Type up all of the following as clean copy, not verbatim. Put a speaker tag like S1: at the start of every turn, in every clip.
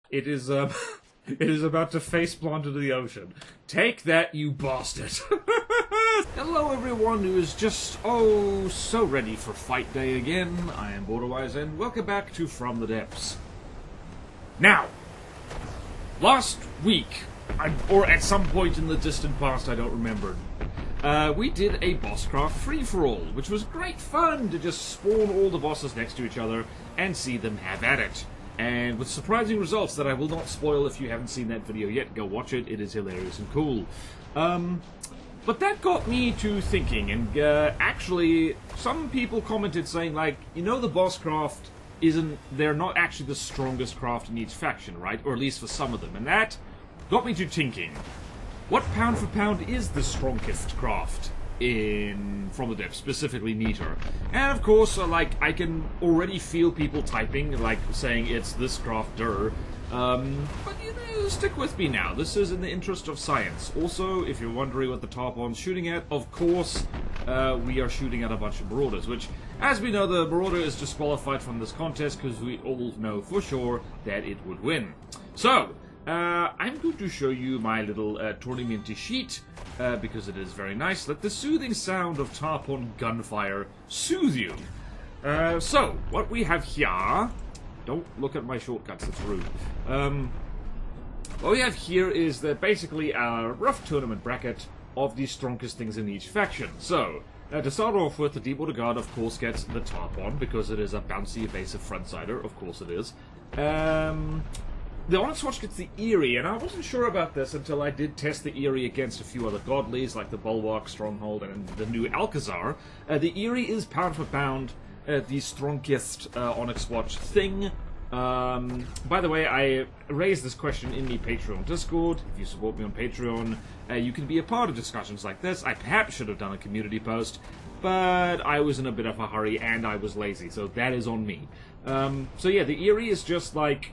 S1: It is, it is about to faceplant into the ocean. Take that, you bastard! Hello everyone who is just, oh, so ready for fight day again. I am BorderWise and welcome back to From the Depths. Now, last week, or at some point in the distant past, I don't remember, we did a bosscraft free-for-all, which was great fun to just spawn all the bosses next to each other and see them have at it. And with surprising results that I will not spoil if you haven't seen that video yet, go watch it, it is hilarious and cool. But that got me to thinking, and actually, some people commented saying, like, you know, the boss craft they're not actually the strongest craft in each faction, right? Or at least for some of them, and that got me to thinking, what pound for pound is the strongest craft in From the Depths, specifically Meter? And of course, like, I can already feel people typing, like, saying it's this craft, but you know, stick with me now. This is in the interest of science. Also, if you're wondering what the Tarpon's shooting at, of course, we are shooting at a bunch of Marauders, which, as we know, the Marauder is disqualified from this contest because we all know for sure that it would win. So, I'm going to show you my little tournament sheet, because it is very nice. Let the soothing sound of Tarpon gunfire soothe you. So, what we have here... Don't look at my shortcuts, it's rude. What we have here is basically a rough tournament bracket of the strongest things in each faction. So, to start off with, the Deepwater Guard, of course, gets the Tarpon, because it is a bouncy, evasive frontsider. Of course it is. The Onyx Watch gets the Eerie, and I wasn't sure about this until I did test the Eerie against a few other godlies, like the Bulwark, Stronghold, and the new Alcazar. The Eerie is pound for pound the strongest Onyx Watch thing. By the way, I raised this question in the Patreon Discord. If you support me on Patreon, you can be a part of discussions like this. I perhaps should have done a community post, but I was in a bit of a hurry and I was lazy, so that is on me. So yeah, the Eerie is just like,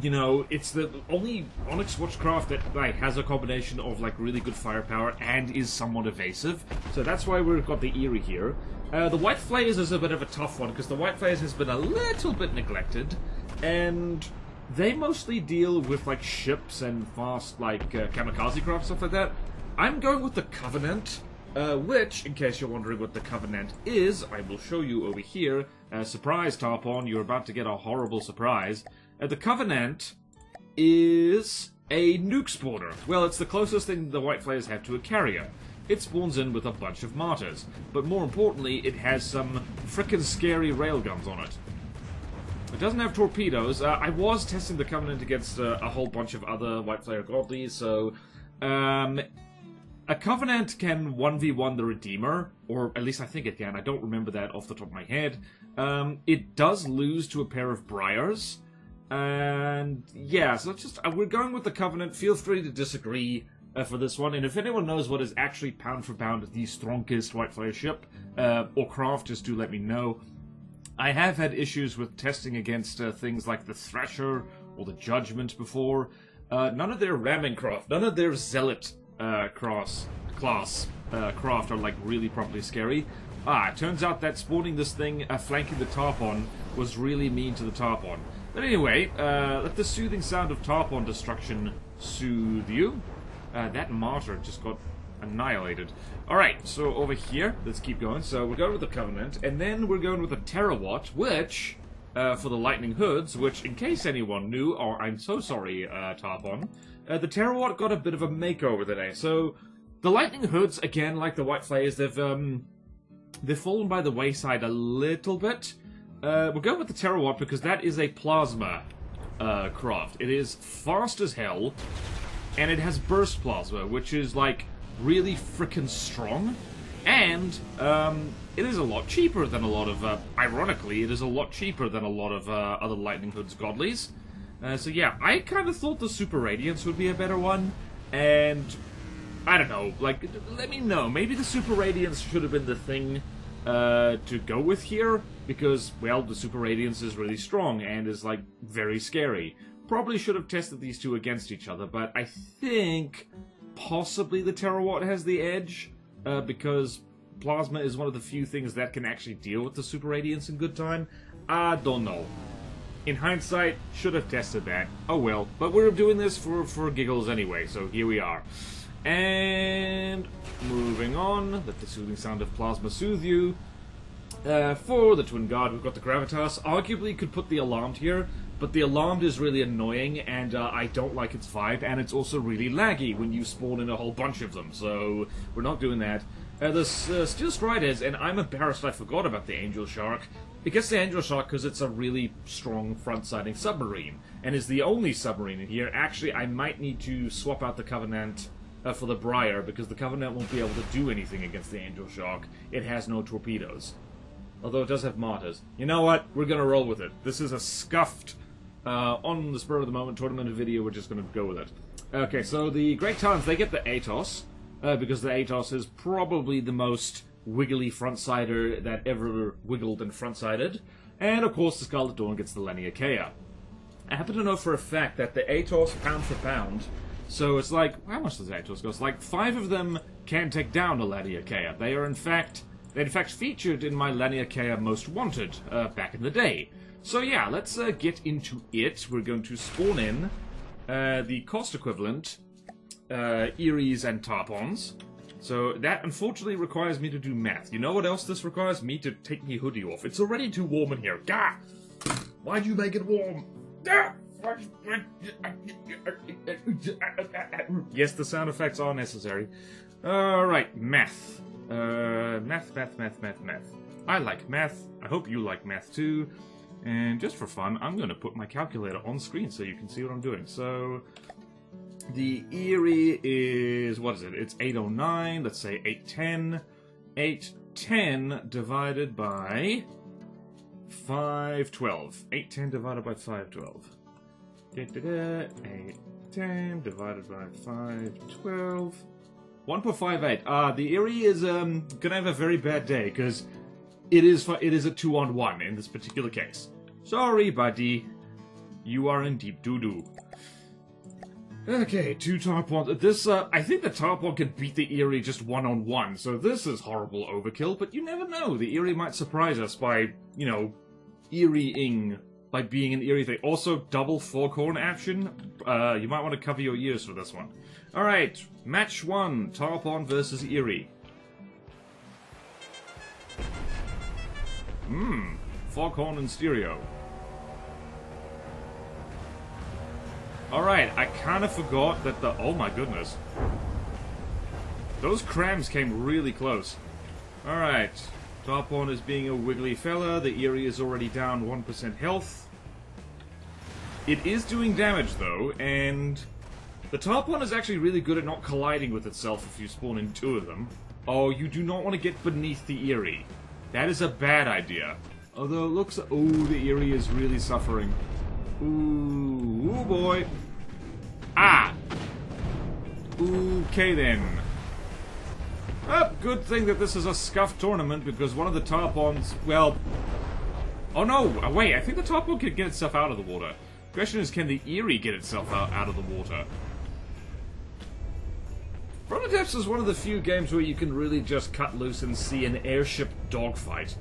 S1: you know, it's the only Onyx Watchcraft that like has a combination of like really good firepower and is somewhat evasive. So that's why we've got the Eerie here. The White Flayers is a bit of a tough one because the White Flayers has been a little bit neglected, and they mostly deal with like ships and fast like kamikaze craft, stuff like that. I'm going with the Covenant, which, in case you're wondering what the Covenant is, I will show you over here. Surprise, Tarpon, you're about to get a horrible surprise. The Covenant is a nuke spawner. Well, it's the closest thing the White Flayers have to a carrier. It spawns in with a bunch of martyrs, but more importantly, it has some frickin' scary railguns on it. It doesn't have torpedoes. I was testing the Covenant against a whole bunch of other White Flare godlies, so a Covenant can 1v1 the Redeemer, or at least I think it can. I don't remember that off the top of my head. It does lose to a pair of Briars, and yeah, so just we're going with the Covenant. Feel free to disagree for this one, and if anyone knows what is actually pound for pound the strongest White Flare ship or craft, just do let me know. I have had issues with testing against things like the Thrasher or the Judgment before. None of their ramming craft, none of their Zealot class craft are like really properly scary. It turns out that spawning this thing flanking the Tarpon was really mean to the Tarpon. But anyway, let the soothing sound of Tarpon destruction soothe you. That martyr just got annihilated. Alright, so over here, let's keep going. So we're going with the Covenant, and then we're going with the Terawatt, which, for the Lightning Hoods, which, in case anyone knew, or I'm so sorry, Tarpon, the Terawatt got a bit of a makeover today. So, the Lightning Hoods, again, like the White Flayers, they've fallen by the wayside a little bit. We're going with the Terawatt because that is a plasma craft. It is fast as hell. And it has burst plasma, which is, like, really frickin' strong. And, it is a lot cheaper than a lot of, ironically, it is a lot cheaper than a lot of, other Lightning Hoods godlies. So yeah, I kind of thought the Super Radiance would be a better one. And, I don't know, like, let me know. Maybe the Super Radiance should have been the thing, to go with here. Because, well, the Super Radiance is really strong and is, like, very scary. Probably should have tested these two against each other, but I think possibly the Terawatt has the edge, because Plasma is one of the few things that can actually deal with the Super Radiance in good time. I don't know. In hindsight, should have tested that. Oh well. But we're doing this for giggles anyway, so here we are. And moving on, let the soothing sound of plasma soothe you. For the Twin Guard, we've got the Gravitas. Arguably could put the Alarmed here, but the Alarmed is really annoying, and I don't like its vibe, and it's also really laggy when you spawn in a whole bunch of them, so we're not doing that. The Steel Striders, and I'm embarrassed I forgot about the Angel Shark. It gets the Angel Shark because it's a really strong front-siding submarine, and is the only submarine in here. Actually, I might need to swap out the Covenant for the Briar, because the Covenant won't be able to do anything against the Angel Shark. It has no torpedoes. Although it does have martyrs. You know what? We're gonna roll with it. This is a scuffed, on the spur of the moment tournament video. We're just gonna go with it. Okay, so the Great Talons, they get the Atos, because the Atos is probably the most wiggly front-sider that ever wiggled and front-sided. And of course, the Scarlet Dawn gets the Laniakea. I happen to know for a fact that the Atos, pound for pound, so it's like, how much does Atos cost? Like 5 of them can take down a Laniakea. They are in fact featured in my Laniakea Most Wanted back in the day. So yeah, let's get into it. We're going to spawn in the cost equivalent Eries and Tarpons. So that unfortunately requires me to do math. You know what else this requires? Me to take my hoodie off. It's already too warm in here. Gah! Why'd you make it warm? Gah! Yes, the sound effects are necessary. Alright, math. Math. I like math. I hope you like math too. And just for fun, I'm going to put my calculator on screen so you can see what I'm doing. So, the Erie is, what is it? It's 809, let's say 810. 810 divided by 512. 810 divided by 512. 810 divided by 512. 1.58. The Erie is gonna have a very bad day because it is a 2-on-1 in this particular case. Sorry, buddy. You are in deep doo-doo. Okay, 2 Tarpons. This, I think the Tarpon can beat the Erie just 1-on-1, so this is horrible overkill, but you never know. The Erie might surprise us by, you know, Erie-ing, by being an Erie thing. Also, double foghorn action. You might want to cover your ears for this one. Alright, match 1, Tarpon versus Erie. Foghorn and stereo. Alright, I kind of forgot that the... Oh my goodness. Those crams came really close. Alright, Tarpon is being a wiggly fella. The Erie is already down 1% health. It is doing damage though, and... the Tarpon is actually really good at not colliding with itself if you spawn in 2 of them. Oh, you do not want to get beneath the Erie. That is a bad idea. Although it looks... oh, the Erie is really suffering. Ooh, boy. Ah! Okay then. Good thing that this is a scuffed tournament, because one of the Tarpons, well... oh no, wait, I think the Tarpon can get itself out of the water. The question is, can the Erie get itself out of the water? From the Depths is one of the few games where you can really just cut loose and see an airship dogfight.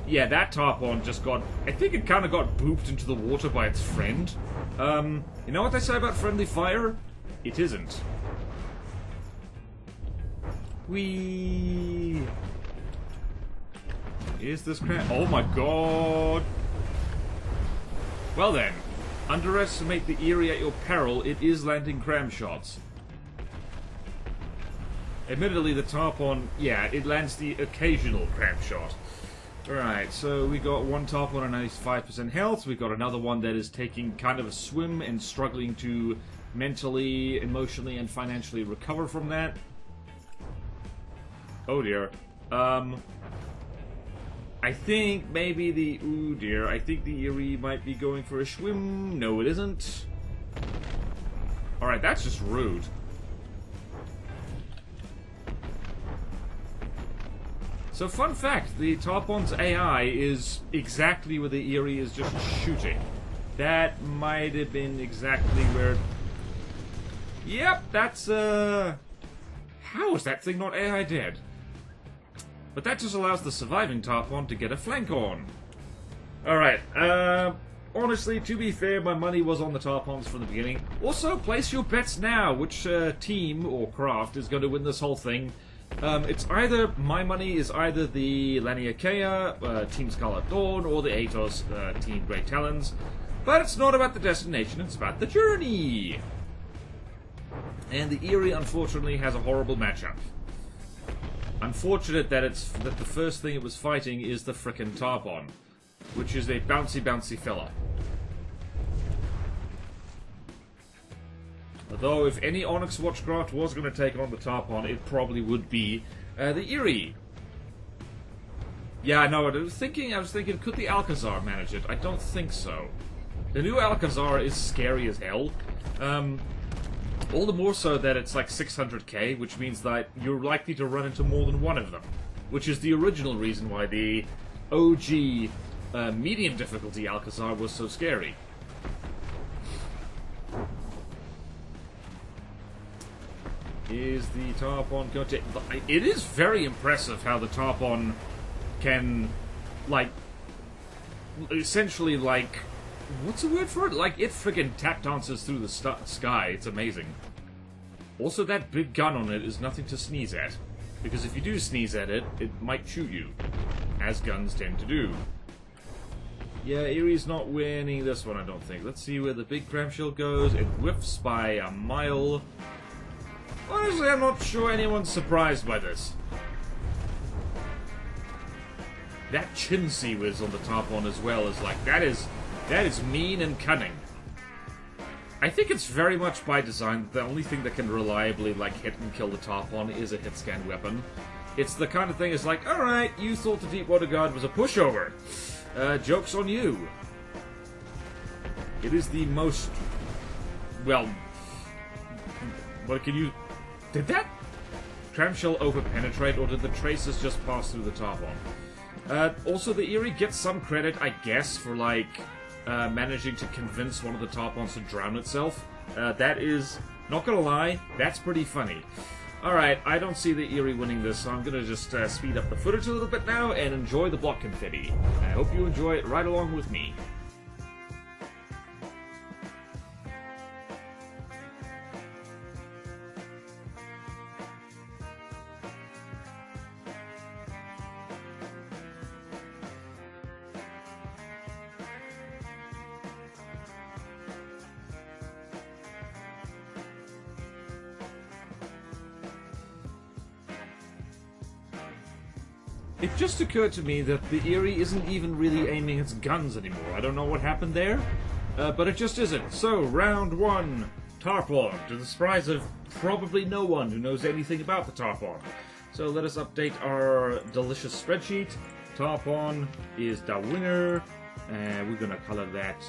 S1: Yeah, that Tarpon just got... I think it kind of got booped into the water by its friend. You know what they say about friendly fire? It isn't. Whee! Is this crap? Oh my god! Well then, underestimate the Erie at your peril. It is landing cram shots. Admittedly, the Tarpon, yeah, it lands the occasional cram shot. Alright, so we got one Tarpon on 95% health. We've got another one that is taking kind of a swim and struggling to mentally, emotionally, and financially recover from that. Oh dear. I think maybe the... ooh dear, I think the Erie might be going for a swim. No, it isn't. Alright, that's just rude. So, fun fact, the Tarpon's AI is exactly where the Erie is just shooting. That might have been exactly where... yep, that's, how is that thing not AI dead? But that just allows the surviving Tarpon to get a flank on. Alright, honestly, to be fair, my money was on the Tarpons from the beginning. Also, place your bets now. Which team or craft is going to win this whole thing? It's either, my money is either the Laniakea, Team Scarlet Dawn, or the Atos, Team Great Talons. But it's not about the destination, it's about the journey. And the Erie, unfortunately, has a horrible matchup. Unfortunate that the first thing it was fighting is the frickin' Tarpon, which is a bouncy fella. Although, if any Onyx Watchcraft was going to take on the Tarpon, it probably would be the Erie. Yeah, I know. I was thinking, could the Alcazar manage it? I don't think so. The new Alcazar is scary as hell. All the more so that it's like 600k, which means that you're likely to run into more than one of them. Which is the original reason why the OG medium difficulty Alcazar was so scary. Is the Tarpon going to... It is very impressive how the Tarpon can, like, essentially, like... What's the word for it? Like, it friggin' tap dances through the sky. It's amazing. Also, that big gun on it is nothing to sneeze at. Because if you do sneeze at it, it might shoot you. As guns tend to do. Yeah, Erie's not winning this one, I don't think. Let's see where the big clamshell goes. It whiffs by a mile. Honestly, I'm not sure anyone's surprised by this. That chin whiz on the Tarpon as well is like, that is mean and cunning. I think it's very much by design. The only thing that can reliably, like, hit and kill the Tarpon is a hit scan weapon. It's the kind of thing is like, alright, you thought the Deepwater Guard was a pushover. Joke's on you. It is the most... Well... What can you... Did that clamshell over-penetrate, or did the traces just pass through the Tarpon? Also, the Erie gets some credit, I guess, for, like, managing to convince one of the Tarpons to drown itself. That is, not gonna lie, that's pretty funny. Alright, I don't see the Erie winning this, so I'm gonna just speed up the footage a little bit now and enjoy the block confetti. I hope you enjoy it right along with me. It just occurred to me that the Erie isn't even really aiming its guns anymore. I don't know what happened there, but it just isn't. So, round one, Tarpon, to the surprise of probably no one who knows anything about the Tarpon. So let us update our delicious spreadsheet. Tarpon is the winner, and we're gonna color that.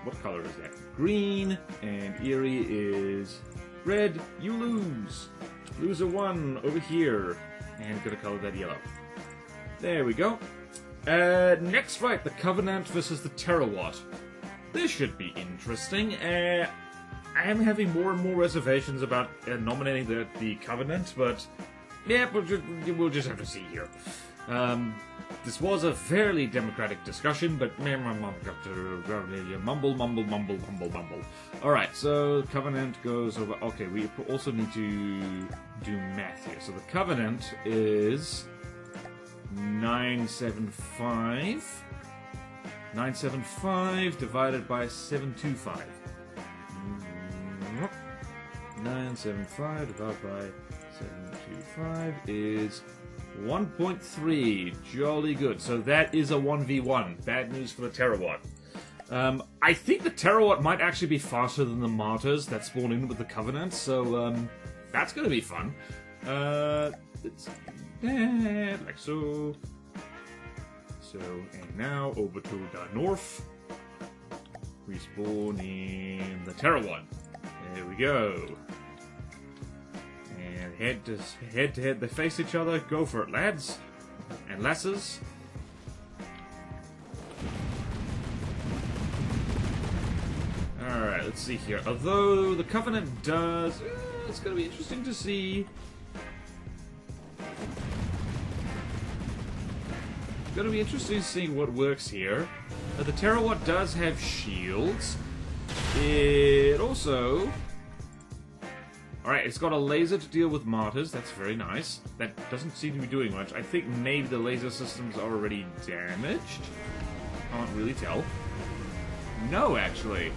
S1: What color is that? Green, and Erie is red. You lose. Loser one over here, and gonna color that yellow. There we go. Next fight, the Covenant versus the Terawatt. This should be interesting. I am having more and more reservations about nominating the Covenant, but yeah, we'll just have to see here. This was a fairly democratic discussion, but mumble. Alright, so Covenant goes over... Okay, we also need to do math here. So the Covenant is... 975. 975 divided by 725. 975 divided by 725 is 1.3. Jolly good. So that is a 1v1. Bad news for the Terawatt. I think the Terawatt might actually be faster than the Martyrs that spawn in with the Covenant, so that's going to be fun. It's like so. So, and now over to the north. Respawn in the Terawatt. There we go. And head to head, they face each other. Go for it, lads and lasses. Alright, let's see here. Although the Covenant does... it's going to be interesting to see. Gonna be interesting to see what works here. The Terawatt does have shields. It also... Alright, it's got a laser to deal with martyrs. That's very nice. That doesn't seem to be doing much. I think maybe the laser systems are already damaged. Can't really tell. No, actually.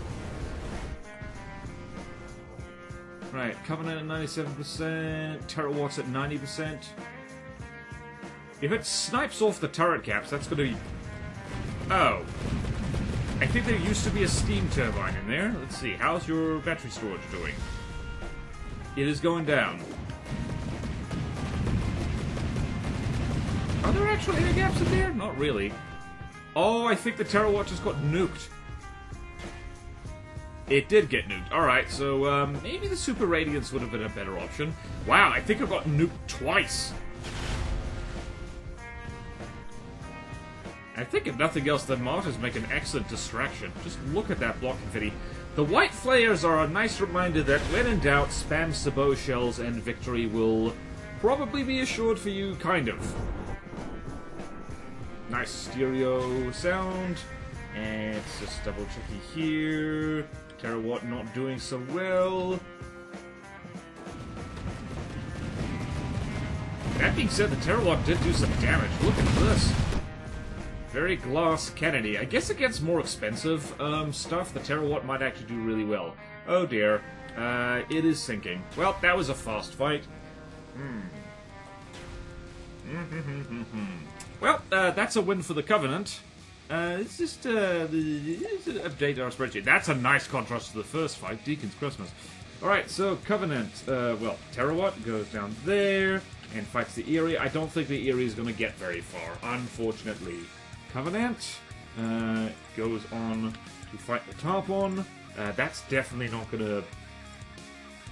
S1: Right, Covenant at 97%, Terawatts at 90%. If it snipes off the turret caps, that's gonna be... Oh. I think there used to be a steam turbine in there. Let's see, how's your battery storage doing? It is going down. Are there actually air gaps in there? Not really. Oh, I think the Terawatt just got nuked. It did get nuked. Alright, so maybe the Super Radiance would have been a better option. Wow, I think I got nuked twice. I think if nothing else, the martyrs make an excellent distraction. Just look at that block confetti. The white flares are a nice reminder that when in doubt, spam sabot shells and victory will probably be assured for you, kind of. Nice stereo sound. And let's just double check here. Terawatt not doing so well. That being said, the Terawatt did do some damage. Look at this. Very glass Kennedy. I guess against more expensive stuff, the Terawatt might actually do really well. Oh dear. It is sinking. Well, that was a fast fight. Well, that's a win for the Covenant. It's just update our spreadsheet. That's a nice contrast to the first fight, Deacon's Christmas. Alright, so Covenant, well, Terawatt goes down there and fights the Eerie. I don't think the Eerie is going to get very far, unfortunately. Covenant goes on to fight the top one. That's definitely not going to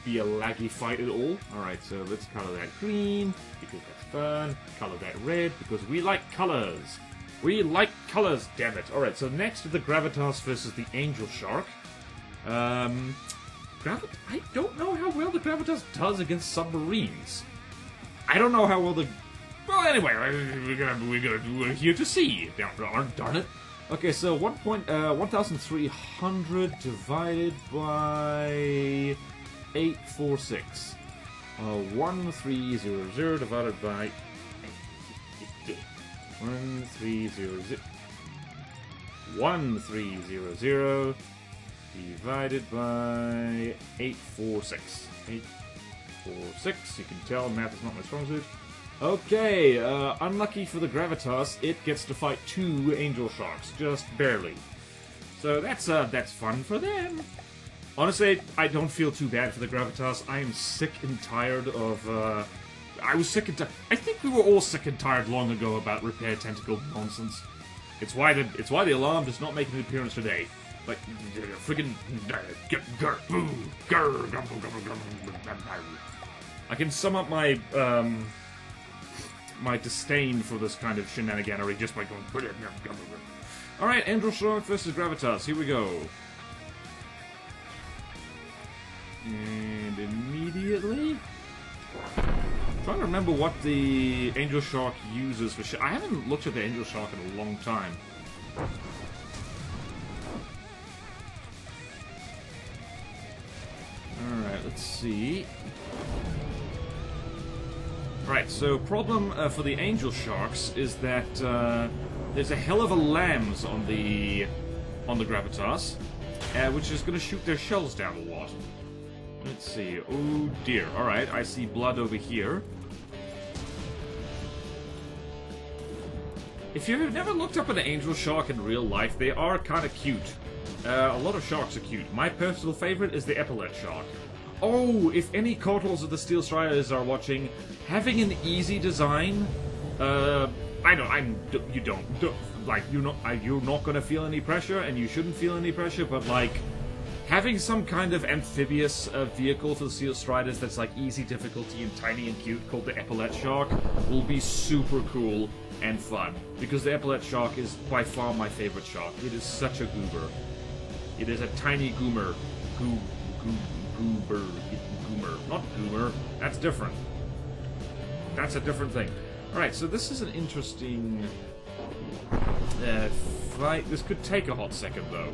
S1: be a laggy fight at all. Alright, so let's color that green, because that's fun. Color that red, because we like colors. We like colors, damn it. Alright, so next to the Gravitas versus the Angel Shark. I don't know how well the Gravitas does against submarines. I don't know how well the... Well, anyway, we're here to see. Darn it. Okay, so 1,300 divided by 846. 1300 divided by 1300. 1300 divided by 846. 846. You can tell math is not my strong suit. Okay, unlucky for the Gravitas, it gets to fight 2 Angel Sharks, just barely. So that's fun for them. Honestly, I don't feel too bad for the Gravitas. I am sick and tired of, I was sick and tired. I think we were all sick and tired long ago about repair tentacle nonsense. It's why the alarm does not make an appearance today. Like, friggin' I can sum up my, my disdain for this kind of shenaniganery just by going... Alright, Angel Shark versus Gravitas. Here we go. And immediately... I'm trying to remember what the Angel Shark uses for I haven't looked at the Angel Shark in a long time. Alright, let's see. Right, so problem for the Angel Sharks is that there's a hell of a lambs on the Gravitas, which is going to shoot their shells down a lot. Let's see. Oh dear. Alright, I see blood over here. If you've never looked up an Angel Shark in real life, they are kind of cute. A lot of sharks are cute. My personal favorite is the Epaulette Shark. Oh, if any Courtals of the Steel Striders are watching, having an easy design, you're not gonna feel any pressure, and you shouldn't feel any pressure, but like, having some kind of amphibious vehicle for the Steel Striders that's like easy difficulty and tiny and cute called the Epaulette Shark will be super cool and fun, because the Epaulette Shark is by far my favorite shark. It is such a goober. It is a tiny goomer. Goober. Not goomer. That's different. That's a different thing. Alright, so this is an interesting Fight. This could take a hot second, though.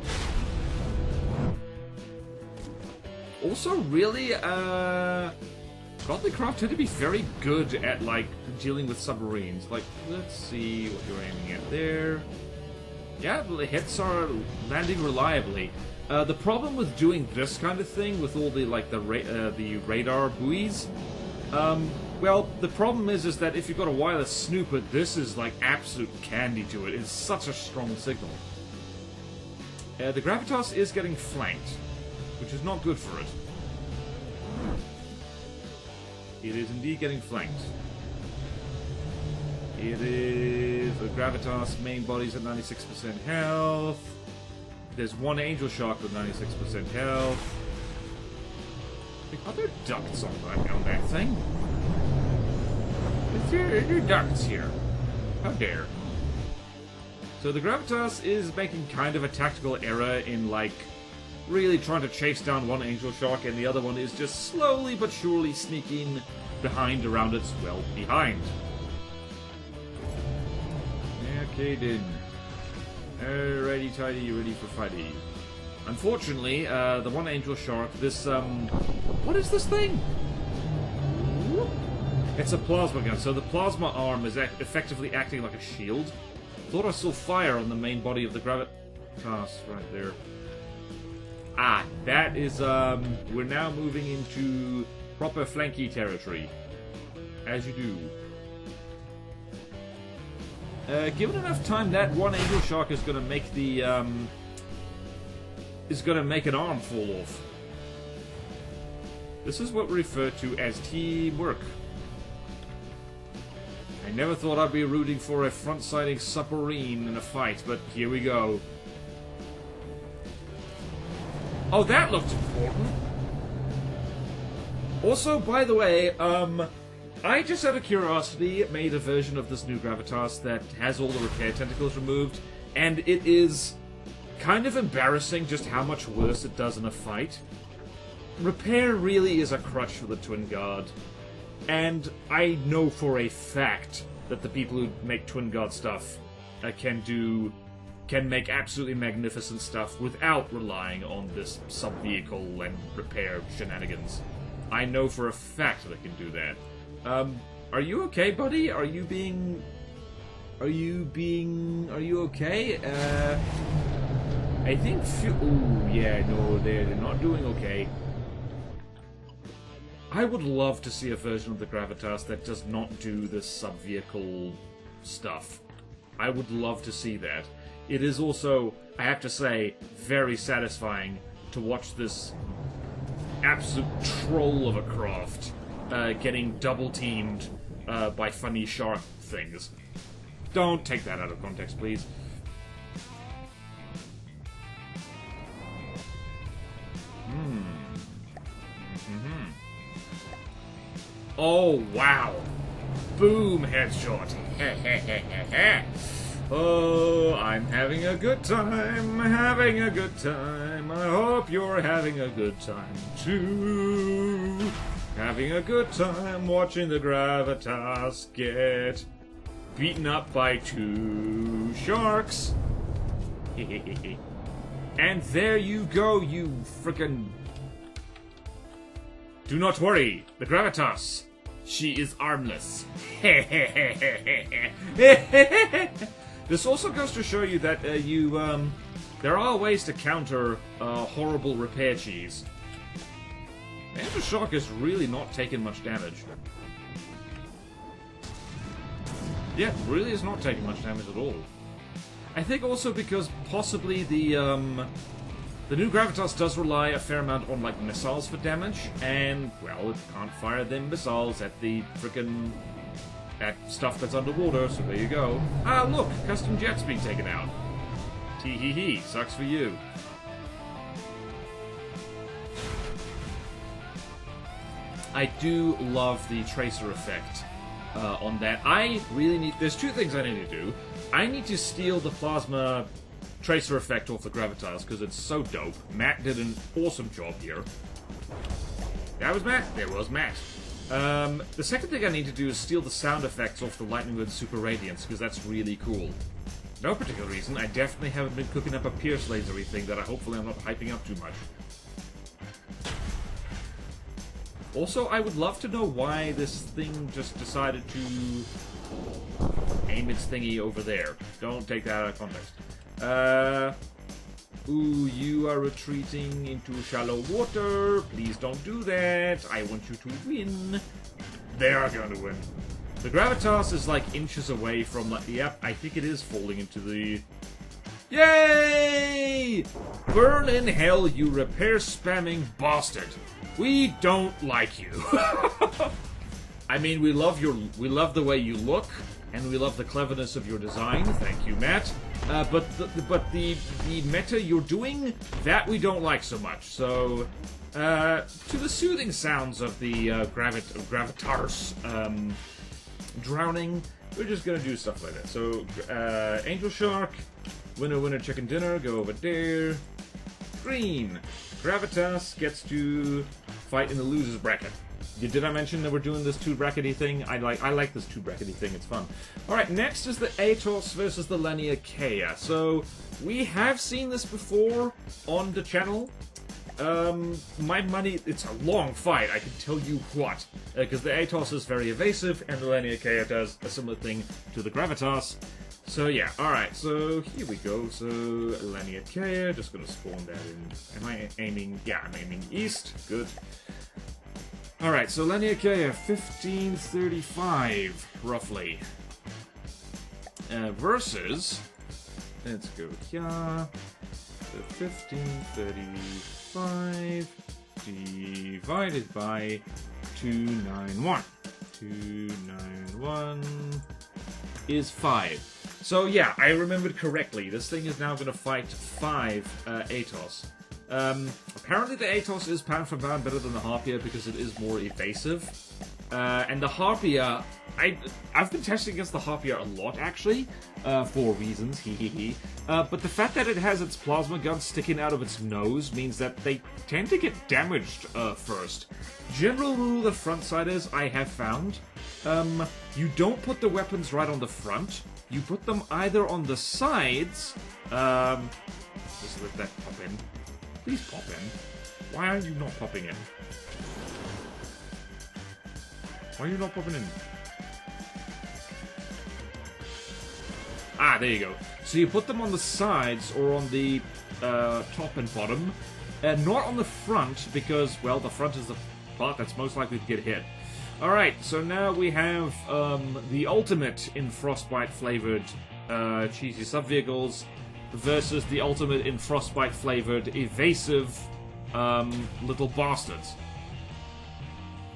S1: Also, really, Godly Craft tend to be very good at, like, dealing with submarines. Like, let's see what you're aiming at there. Yeah, the hits are landing reliably. The problem with doing this kind of thing with all the, like, the radar buoys, well, the problem is that if you've got a wireless snooper, this is, like, absolute candy to it. It's such a strong signal. The Gravitas is getting flanked, which is not good for it. It is indeed getting flanked. It is... The Gravitas main body's at 96% health. There's one Angel Shark with 96% health. Are there ducts on that thing? Is there ducts here? How dare. So the Gravitas is making kind of a tactical error in, like, really trying to chase down one Angel Shark, and the other one is just slowly but surely sneaking behind around its, well, behind. Okay, then. Alrighty, tidy, ready for fighting. Unfortunately, the one Angel Shark, this, what is this thing? It's a plasma gun, so the plasma arm is effectively acting like a shield. Thought I saw fire on the main body of the Gravitas right there. Ah, that is, we're now moving into proper flanky territory. As you do. Given enough time, that one Angel Shark is gonna make the, is gonna make an arm fall off. This is what we refer to as teamwork. I never thought I'd be rooting for a front-siding submarine in a fight, but here we go. Oh, that looked important. Also, by the way, I just out of curiosity made a version of this new Gravitas that has all the repair tentacles removed, and it is kind of embarrassing just how much worse it does in a fight. Repair really is a crutch for the Twin Guard, and I know for a fact that the people who make Twin Guard stuff can make absolutely magnificent stuff without relying on this sub-vehicle and repair shenanigans. I know for a fact that I can do that. Are you okay, buddy? Are you okay? I think ooh, yeah, no, they're not doing okay. I would love to see a version of the Gravitas that does not do this sub-vehicle stuff. I would love to see that. It is also, I have to say, very satisfying to watch this absolute troll of a craft getting double-teamed by funny shark things. Don't take that out of context, please. Oh, wow. Boom, headshot. Oh, I'm having a good time, having a good time. I hope you're having a good time, too. Having a good time watching the Gravitas get beaten up by two sharks. And there you go, you frickin'... Do not worry, the Gravitas. She is armless. This also goes to show you that there are ways to counter horrible repair cheese. The Angel Shark is really not taking much damage. Yeah, really is not taking much damage at all. I think also because possibly the new Gravitas does rely a fair amount on, like, missiles for damage, and, well, it can't fire them missiles at the frickin' at stuff that's underwater, so there you go. Ah, look! Custom jets being taken out. Tee-hee-hee, sucks for you. I do love the tracer effect on that. I really need... There's two things I need to do. I need to steal the plasma tracer effect off the Gravitas, because it's so dope. Matt did an awesome job here. That was Matt. There was Matt. The second thing I need to do is steal the sound effects off the Lightning with Super Radiance, because that's really cool. no particular reason. I definitely haven't been cooking up a Pierce lasery thing that hopefully I'm not hyping up too much. Also, I would love to know why this thing just decided to aim its thingy over there. Don't take that out of context. Ooh, you are retreating into shallow water. Please don't do that. I want you to win. They are going to win. The Gravitas is like inches away from, like, yep, I think it is falling into the... Yay! Burn in hell, you repair spamming bastard. We don't like you. I mean, we love the way you look, and we love the cleverness of your design. Thank you, Matt. But the meta you're doing, that we don't like so much. So, to the soothing sounds of the Gravitars drowning, we're just gonna do stuff like that. So, Angel Shark, winner, chicken dinner, go over there. Green, Gravitas gets to fight in the losers bracket. Did I mention that we're doing this two-brackety thing? I like this two-brackety thing, it's fun. Alright, next is the Atos versus the Laniakea. So, we have seen this before on the channel. My money, it's a long fight, I can tell you what. Because the Atos is very evasive, and the Laniakea does a similar thing to the Gravitas. So yeah, alright, so here we go. So, Laniakea, just gonna spawn that in. Am I aiming? Yeah, I'm aiming east. Good. Alright, so Laniakea, 1535, roughly. Versus, let's go here. So 1535 divided by 291. 291 is 5. So yeah, I remembered correctly. This thing is now going to fight 5 Atos. Apparently the Atos is pound for pound better than the Harpia because it is more evasive. And the Harpia, I've been testing against the Harpia a lot, actually, for reasons, but the fact that it has its plasma gun sticking out of its nose means that they tend to get damaged first. General rule of frontsiders I have found, you don't put the weapons right on the front, you put them either on the sides, just let that pop in. Please pop in. Why are you not popping in? Why are you not popping in? Ah, there you go. So you put them on the sides or on the top and bottom, and not on the front because, well, the front is the part that's most likely to get hit. Alright, so now we have the ultimate in Frostbite-flavored cheesy sub-vehicles versus the ultimate in Frostbite-flavored evasive little bastards.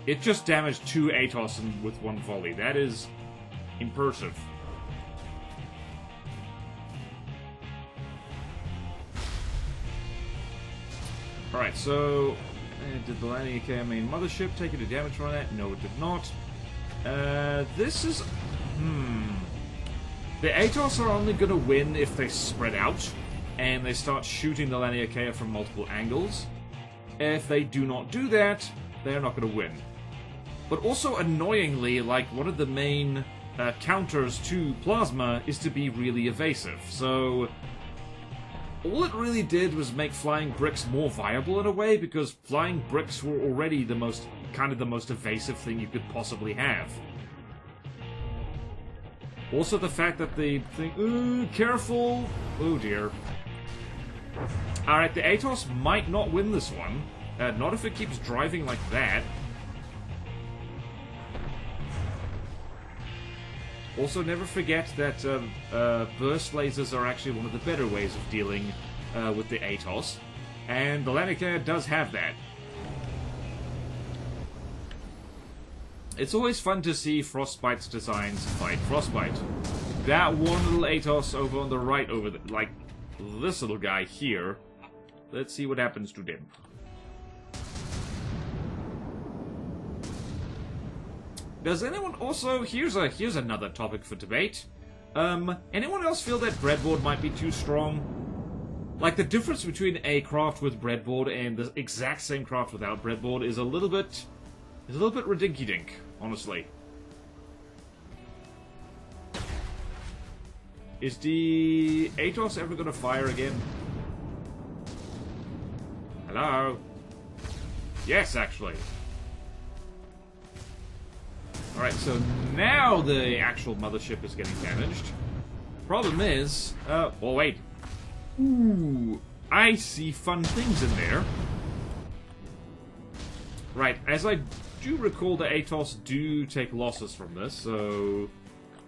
S1: It just damaged 2 Atos with one volley. That is impressive. Alright, so did the Laniakea main mothership take any damage from that? No, it did not. This is... The Atos are only going to win if they spread out, and they start shooting the Laniakea from multiple angles. If they do not do that, they're not going to win. But also, annoyingly, like, one of the main counters to Plasma is to be really evasive. So, all it really did was make flying bricks more viable in a way, because flying bricks were already the most evasive thing you could possibly have. Also, the fact that the thing... Ooh, careful! Oh dear. Alright, the Atos might not win this one. Not if it keeps driving like that. Also, never forget that burst lasers are actually one of the better ways of dealing with the Atos. And the Laniakea does have that. It's always fun to see Frostbite's designs fight Frostbite. That one little Atos over on the right, like this little guy here. Let's see what happens to them. Does anyone also... Here's another topic for debate. Anyone else feel that breadboard might be too strong? Like, the difference between a craft with breadboard and the exact same craft without breadboard is a little bit ridinky-dink, honestly. Is the Atos ever gonna fire again? Hello? Yes, actually. Alright, so now the actual mothership is getting damaged. Problem is, well, wait. Ooh, I see fun things in there. Right, as I do recall, the Atos do take losses from this, so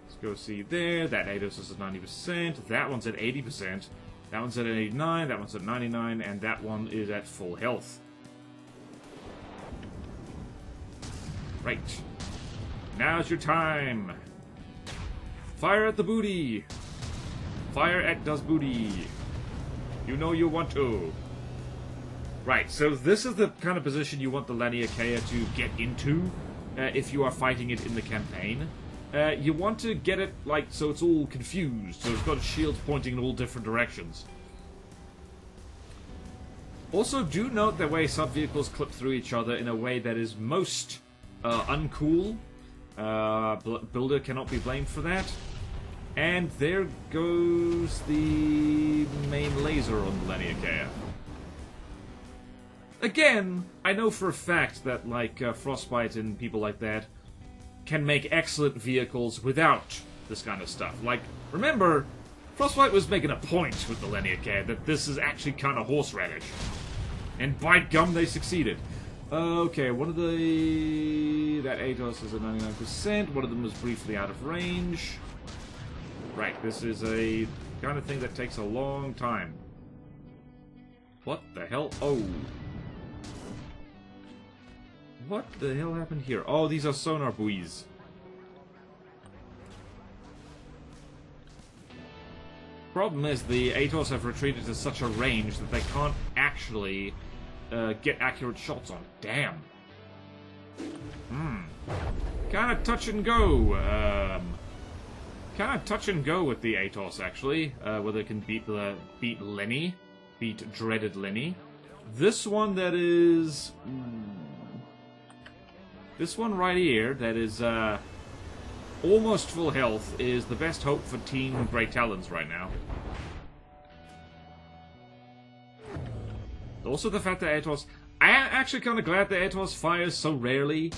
S1: let's go see there. That Atos is at 90%, that one's at 80%, that one's at 89, that one's at 99, and that one is at full health. Right. Now's your time. Fire at the booty. Fire at das booty. You know you want to. Right, so this is the kind of position you want the Laniakea to get into if you are fighting it in the campaign. You want to get it, like, so it's all confused, so it's got shields pointing in all different directions. Also, do note the way sub-vehicles clip through each other in a way that is most uncool. Builder cannot be blamed for that. And there goes the main laser on the Laniakea. Again, I know for a fact that, like, Frostbite and people like that can make excellent vehicles without this kind of stuff. Like, remember, Frostbite was making a point with the Laniakea that this is actually kind of horseradish. And by gum, they succeeded. Okay, one of the... that Atos is at 99%, one of them was briefly out of range. Right, this is a kind of thing that takes a long time. What the hell? Oh. What the hell happened here? Oh, these are sonar buoys. Problem is, the Atos have retreated to such a range that they can't actually get accurate shots on. Damn. Kind of touch and go. Kind of touch and go with the Atos, actually. Whether it can beat Lenny. Beat dreaded Lenny. This one that is... this one right here, that is almost full health, is the best hope for Team Grey Talons right now. Also the fact that Atos... I am actually kind of glad that Atos fires so rarely.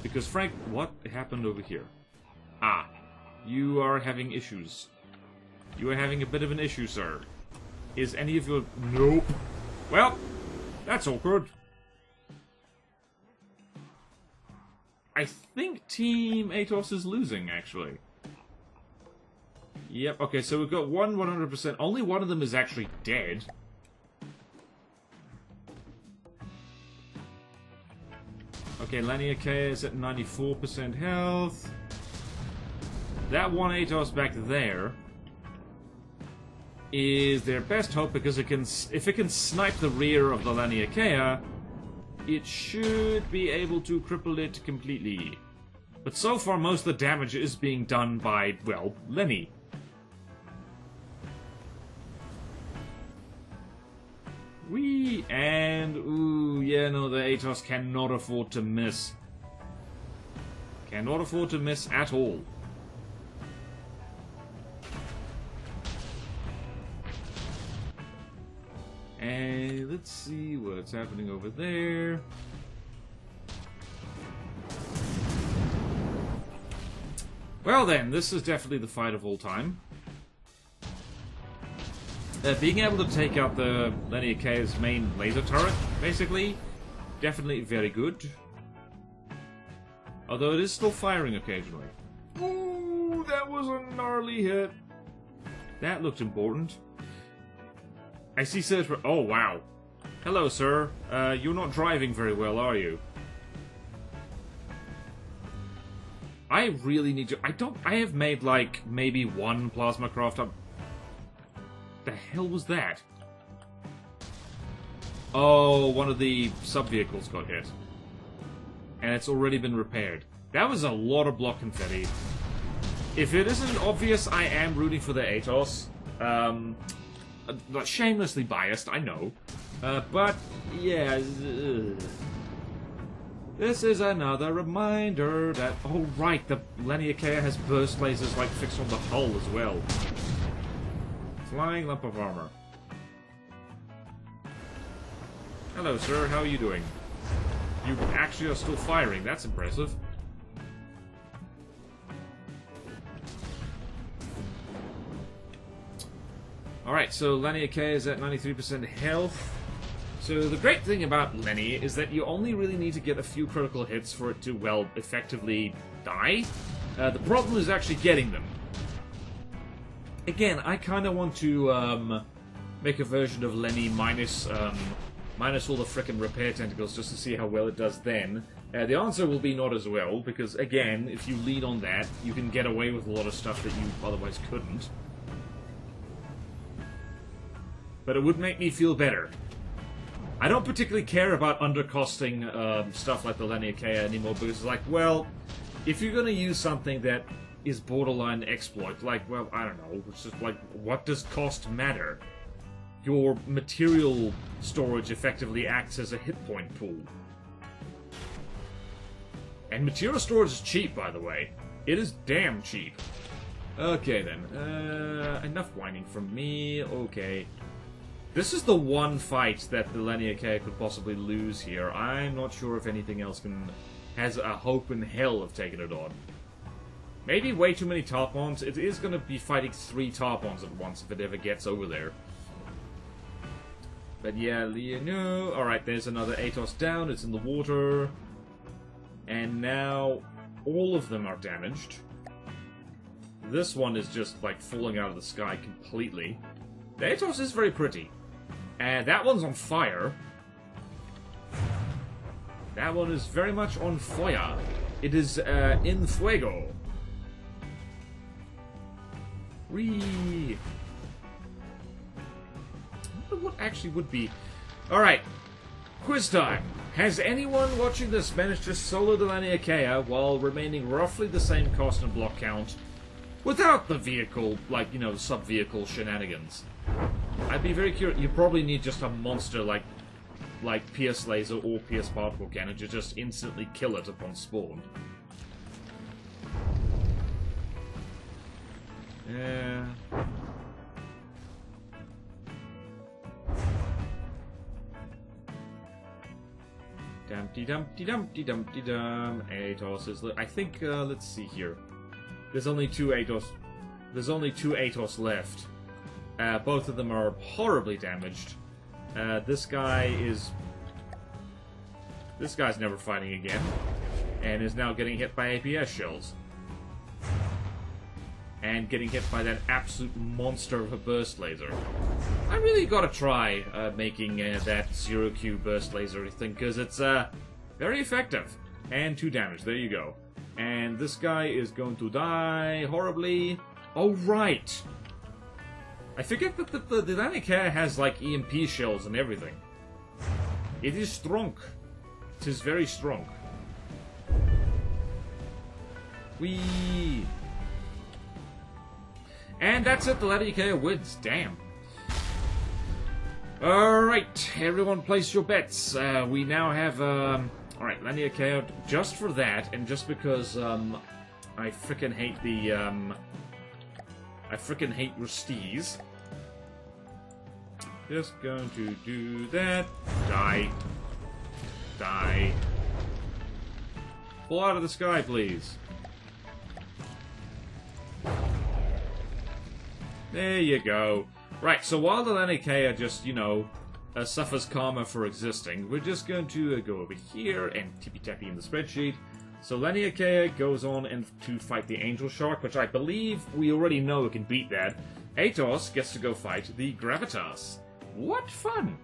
S1: Because Frank... What happened over here? Ah. You are having issues. You are having a bit of an issue, sir. Is any of your... Nope. Well, that's awkward. I think Team Atos is losing, actually. Yep, okay, so we've got one 100%. Only one of them is actually dead. Okay, Laniakea is at 94% health. That one Atos back there is their best hope because it can, if it can snipe the rear of the Laniakea, it should be able to cripple it completely. But so far, most of the damage is being done by, well, Lenny. Whee! And, ooh, yeah, no, the Atos cannot afford to miss. Cannot afford to miss at all. And let's see what's happening over there. Well then, this is definitely the fight of all time. Being able to take out the Laniakea's main laser turret, basically, definitely very good. Although it is still firing occasionally. Ooh, that was a gnarly hit. That looked important. I see search for... Oh, wow. Hello, sir. You're not driving very well, are you? I really need to... I have made, like, maybe one plasma craft up. The hell was that? Oh, one of the sub-vehicles got hit. And it's already been repaired. That was a lot of block confetti. If it isn't obvious, I am rooting for the Atos. Not shamelessly biased, I know. But, yeah. This is another reminder that... Oh, right, the Laniakea has burst lasers, like, fixed on the hull as well. Flying lump of armor. Hello, sir. How are you doing? You actually are still firing. That's impressive. Alright, so Laniakea is at 93% health. So the great thing about Lenny is that you only really need to get a few critical hits for it to, well, effectively die. The problem is actually getting them. Again, I kind of want to make a version of Lenny minus all the frickin' repair tentacles just to see how well it does then. The answer will be not as well, because again, if you lean on that, you can get away with a lot of stuff that you otherwise couldn't. But it would make me feel better. I don't particularly care about undercosting stuff like the Laniakea anymore, because it's like, well, if you're going to use something that is borderline exploit, like, well, I don't know, it's just like, what does cost matter? Your material storage effectively acts as a hit point pool. And material storage is cheap, by the way. It is damn cheap. Okay, then. Enough whining from me. Okay. This is the one fight that the Laniakea could possibly lose here. I'm not sure if anything else has a hope in hell of taking it on. Maybe way too many Tarpons. It is going to be fighting 3 Tarpons at once if it ever gets over there. But yeah, no. Alright, there's another Atos down. It's in the water. And now all of them are damaged. This one is just like falling out of the sky completely. The Atos is very pretty. And that one's on fire. That one is very much on fire. It is in fuego. Whee! I wonder what actually would be. Alright. Quiz time. Has anyone watching this managed to solo the Laniakea while remaining roughly the same cost and block count without the vehicle, like, you know, sub-vehicle shenanigans? I'd be very curious. You probably need just a monster like Pierce Laser or Pierce Particle Cannon to just instantly kill it upon spawn. Yeah. Dumpty dumpty dumpty dumpty dum. Atos is. I think. Let's see here. There's only 2 Atos. There's only 2 Atos left. Both of them are horribly damaged. This guy's never fighting again, and is now getting hit by APS shells. And getting hit by that absolute monster of a burst laser. I really gotta try making that 0Q burst laser thing, because it's very effective. And 2 damage, there you go. And this guy is going to die horribly. Oh, right! I forget that the Laniakea has, like, EMP shells and everything. It is strong. It is very strong. Whee! And that's it, the Laniakea wins. Damn. Alright, everyone place your bets. We now have, alright, Laniakea, just for that, and just because, I frickin' hate the, I frickin' hate Rusties. Just going to do that. Die. Die. Pull out of the sky, please. There you go. Right, so while the Laniakea just, you know, suffers karma for existing, we're just going to go over here and tippy-tappy in the spreadsheet. So Laniakea goes on and to fight the Angel Shark, which I believe we already know can beat that. Atos gets to go fight the Gravitas. What fun!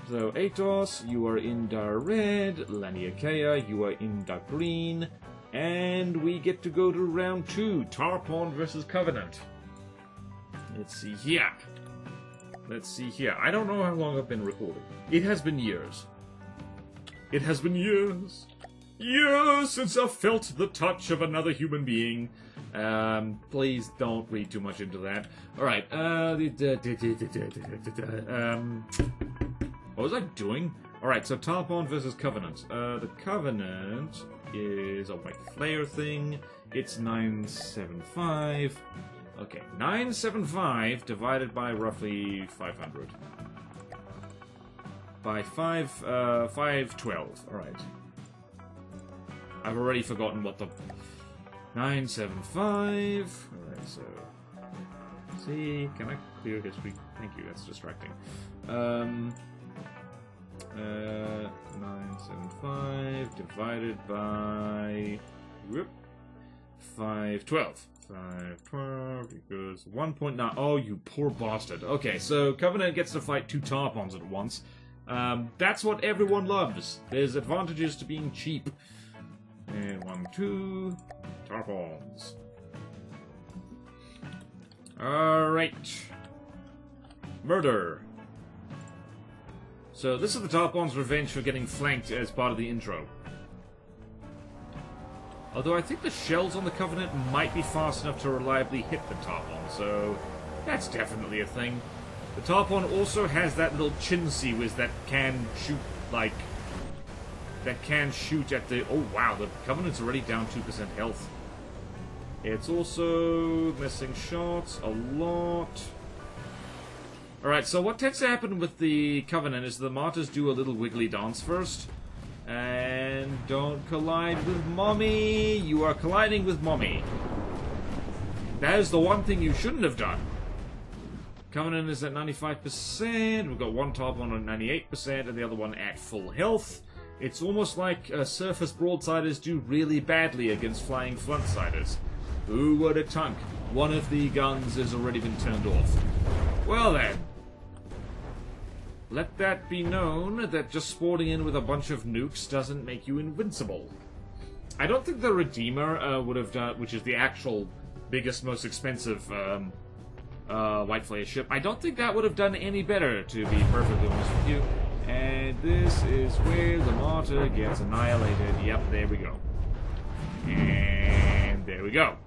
S1: So Atos, you are in dark red, Laniakea, you are in dark green, and we get to go to round 2, Tarpon versus Covenant. Let's see here. Let's see here. I don't know how long I've been recording. It has been years. It has been years. Years since I've felt the touch of another human being. Please don't read too much into that. Alright, what was I doing? Alright, so Tarpon versus Covenant. The Covenant is a white flare thing. It's 975. Okay, 975 divided by roughly 500. By 512. Alright. I've already forgotten what the... 975. Alright, so... See, can I clear history? Thank you, that's distracting. 975 divided by... Whoop. 512. 512 equals 1.9. Oh, you poor bastard. Okay, so Covenant gets to fight 2 Tarpons at once. That's what everyone loves. There's advantages to being cheap. And 1, 2 Tarpons. Alright. Murder. So this is the Tarpon's revenge for getting flanked as part of the intro. Although I think the shells on the Covenant might be fast enough to reliably hit the Tarpon, so that's definitely a thing. The Tarpon also has that little chin whiz that can shoot, like... that can shoot at the... Oh wow, the Covenant's already down 2% health. It's also missing shots a lot. Alright, so what tends to happen with the Covenant is the Martyrs do a little wiggly dance first. And don't collide with Mommy! You are colliding with Mommy. That is the one thing you shouldn't have done. Covenant is at 95%, we've got one Tarpon on 98% and the other one at full health. It's almost like surface broadsiders do really badly against flying frontsiders. Who would have thunk? One of the guns has already been turned off. Well then. Let that be known that just sporting in with a bunch of nukes doesn't make you invincible. I don't think the Redeemer would have done, which is the actual biggest, most expensive White Flare ship. I don't think that would have done any better, to be perfectly honest with you. And this is where the Martyr gets annihilated. Yep, there we go. And there we go.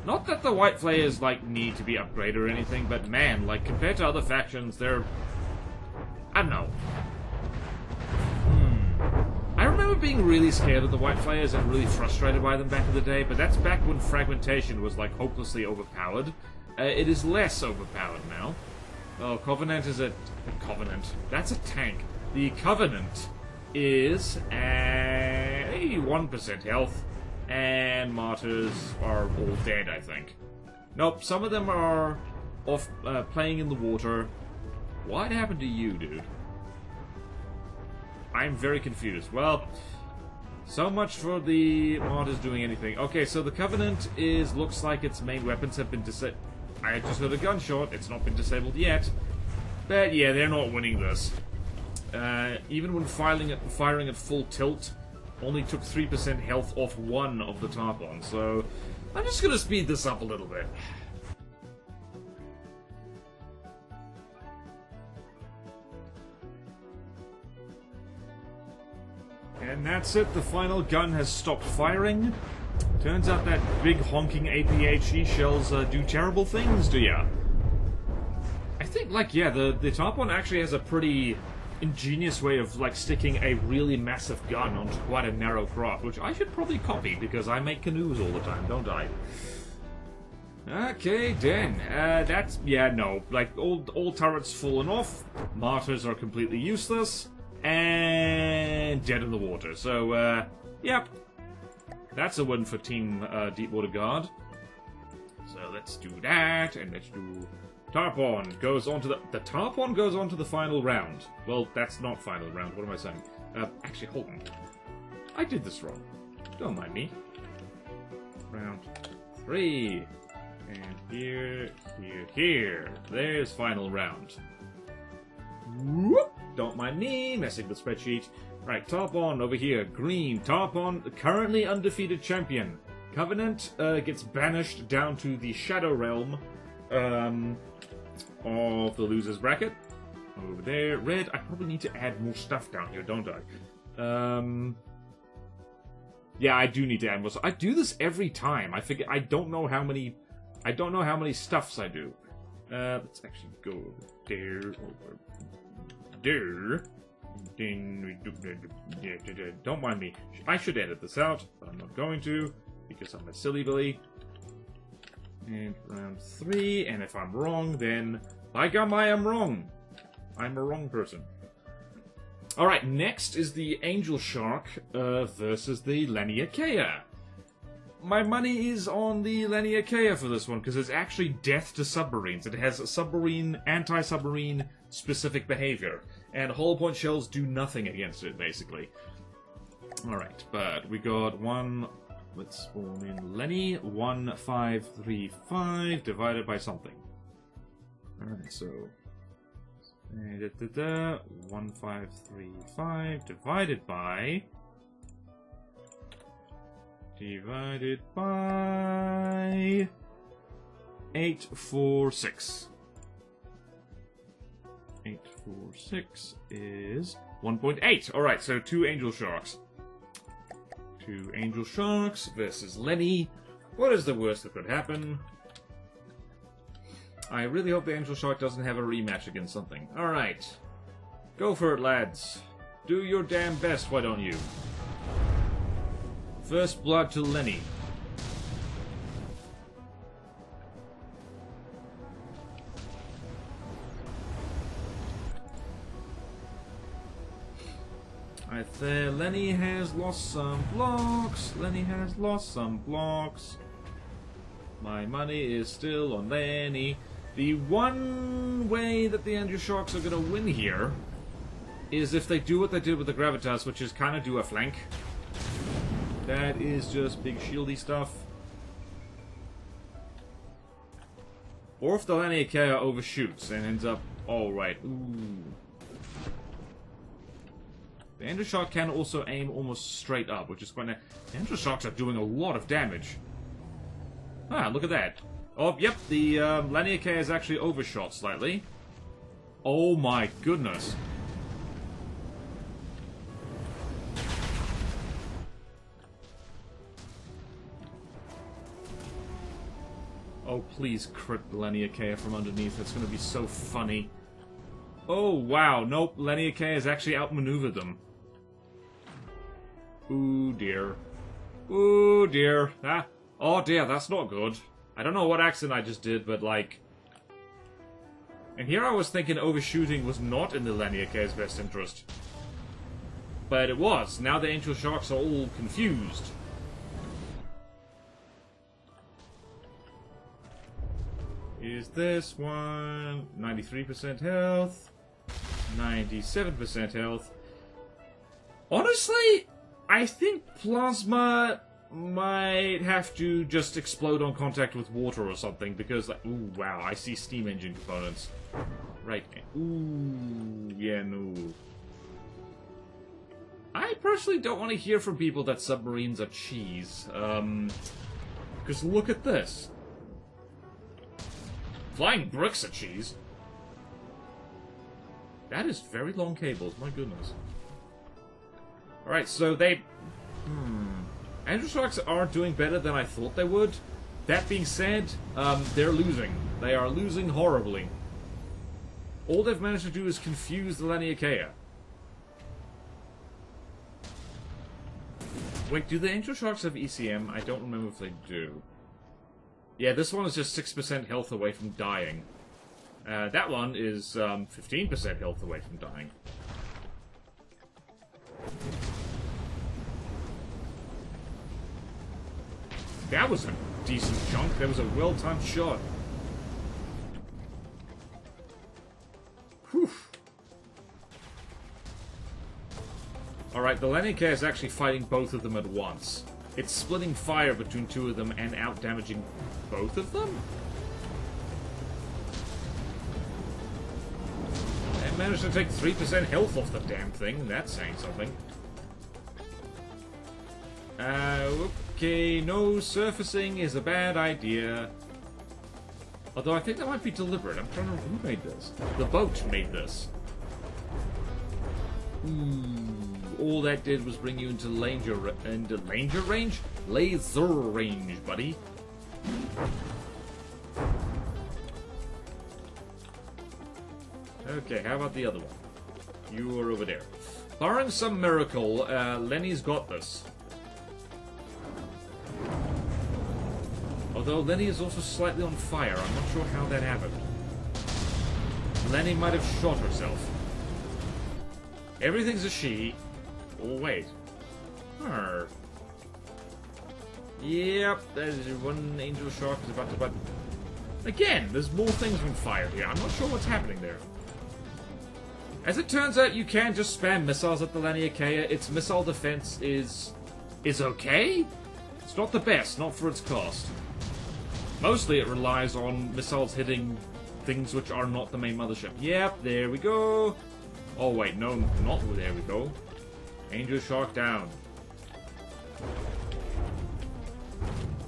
S1: Not that the White Flares, like, need to be upgraded or anything, but man, like, compared to other factions, they're... I don't know. I remember being really scared of the White Flares and really frustrated by them back in the day, but that's back when fragmentation was, like, hopelessly overpowered. It is less overpowered now. Oh, Covenant is a Covenant. That's a tank. The Covenant is at 81% health. And Martyrs are all dead, I think. Nope, some of them are off playing in the water. What happened to you, dude? I'm very confused. Well, so much for the Martyrs doing anything. Okay, so the Covenant looks like its main weapons have been disabled. I just heard a gunshot. It's not been disabled yet. But yeah, they're not winning this. Even when firing at full tilt, only took 3% health off one of the Tarpon, so I'm just gonna speed this up a little bit. And that's it, the final gun has stopped firing. Turns out that big honking APHE shells do terrible things to ya. I think, like, yeah, the Tarpon actually has a pretty ingenious way of, like, sticking a really massive gun onto quite a narrow craft, which I should probably copy, because I make canoes all the time, don't I? Okay, then. That's... yeah, no. Like, all turrets fallen off, Martyrs are completely useless, and dead in the water. So, yep. That's a win for Team Deepwater Guard. So let's do that, and let's do... Tarpon goes on to the Tarpon goes on to the final round. Well, that's not final round. What am I saying? Actually, hold on. I did this wrong. Don't mind me. Round 3. And here, here, here. There's final round. Whoop! Don't mind me messing with the spreadsheet. Right, Tarpon over here. Green. Tarpon, currently undefeated champion. Covenant gets banished down to the Shadow Realm. Of the loser's bracket. Over there. Red, I probably need to add more stuff down here, don't I? Yeah, I do need to add more stuff. I do this every time. I figure I don't know how many stuffs I do. Let's actually go over there, there. Don't mind me. I should edit this out, but I'm not going to, because I'm a silly Billy. And round 3, and if I'm wrong, then by gum, I am wrong. I'm a wrong person. Alright, next is the Angel Shark versus the Laniakea. My money is on the Laniakea for this one, because it's actually death to submarines. It has submarine, anti-submarine specific behavior. And hull point shells do nothing against it, basically. Alright, but we got one... Let's spawn in Lenny. 1535 divided by something. Alright, so... 1535 divided by 846. 846 is 1.8. Alright, so 2 Angel Sharks. 2 Angel Sharks versus Lenny. What is the worst that could happen? I really hope the Angel Shark doesn't have a rematch against something. Alright. Go for it, lads. Do your damn best, why don't you? First blood to Lenny. Right there, Lenny has lost some blocks. Lenny has lost some blocks. My money is still on Lenny. The one way that the Angel Sharks are going to win here is if they do what they did with the Gravitas, which is kind of do a flank. That is just big shieldy stuff. Or if the Laniakea overshoots and ends up... Alright, ooh. The Angel Shark can also aim almost straight up, which is quite nice. The Angel Sharks are doing a lot of damage. Ah, look at that. Oh, yep, the Laniakea is actually overshot slightly. Oh my goodness. Oh, please crit the Laniakea from underneath. That's going to be so funny. Oh, wow. Nope, Laniakea has actually outmaneuvered them. Ooh, dear. Ooh, dear. Ah. Oh, dear, that's not good. I don't know what accent I just did, but, like... And here I was thinking overshooting was not in the Laniakea's best interest. But it was. Now the Angel Sharks are all confused. Is this one... 93% health. 97% health. Honestly, I think Plasma might have to just explode on contact with water or something, because, like, ooh, wow, I see steam engine components. Right. Ooh, yeah, no. I personally don't want to hear from people that submarines are cheese. Because look at this. Flying bricks are cheese. That is very long cables, my goodness. Alright, so they... Angel Sharks are doing better than I thought they would. That being said, they're losing. They are losing horribly. All they've managed to do is confuse the Laniakea. Wait, do the Angel Sharks have ECM? I don't remember if they do. Yeah, this one is just 6% health away from dying. That one is 15% health away from dying. That was a decent chunk. That was a well-timed shot. Whew. Alright, the Laniakea is actually fighting both of them at once. It's splitting fire between two of them and out-damaging both of them? They managed to take 3% health off the damn thing. That's saying something. Okay, no surfacing is a bad idea. Although I think that might be deliberate. I'm trying to remember who made this. The boat made this. All that did was bring you into laser range? Laser range, buddy. Okay, how about the other one? You are over there. Barring some miracle, Lenny's got this. Although Lenny is also slightly on fire. I'm not sure how that happened. Lenny might have shot herself. Everything's a she. Oh, wait. Her. Yep, there's one angel shark is about to butt. Again, there's more things on fire here. I'm not sure what's happening there. As it turns out, you can just spam missiles at the Laniakea. Its missile defense is okay. It's not the best, not for its cost. Mostly it relies on missiles hitting things which are not the main mothership. Yep, there we go. Oh wait, no, not there we go. Angel Shark down.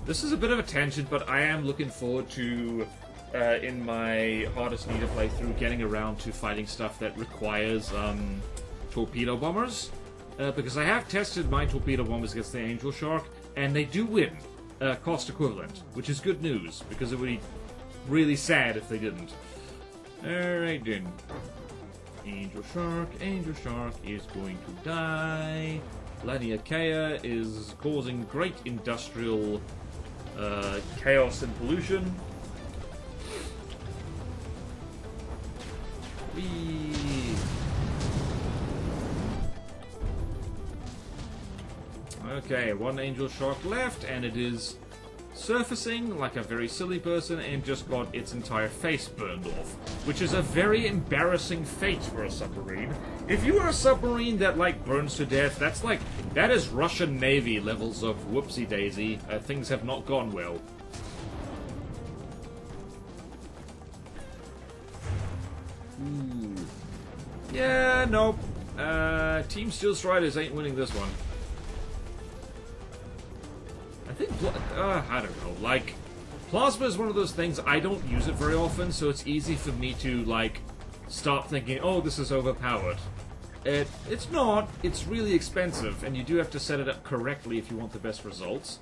S1: This is a bit of a tangent, but I am looking forward to, in my hardest Nita playthrough, getting around to fighting stuff that requires torpedo bombers. Because I have tested my torpedo bombers against the Angel Shark, and they do win. Cost equivalent, which is good news, because it would be really sad if they didn't. Alright then. Angel Shark is going to die. Laniakea is causing great industrial chaos and pollution. Whee! Okay, one Angel Shark left, and it is surfacing like a very silly person and just got its entire face burned off. Which is a very embarrassing fate for a submarine. If you are a submarine that, like, burns to death, that's like, that is Russian Navy levels of whoopsie-daisy. Things have not gone well. Ooh. Yeah, nope. Team Steel Striders ain't winning this one. I think, I don't know, like, plasma is one of those things, I don't use it very often, so it's easy for me to, like, start thinking, oh, this is overpowered. It's not, it's really expensive, and you do have to set it up correctly if you want the best results.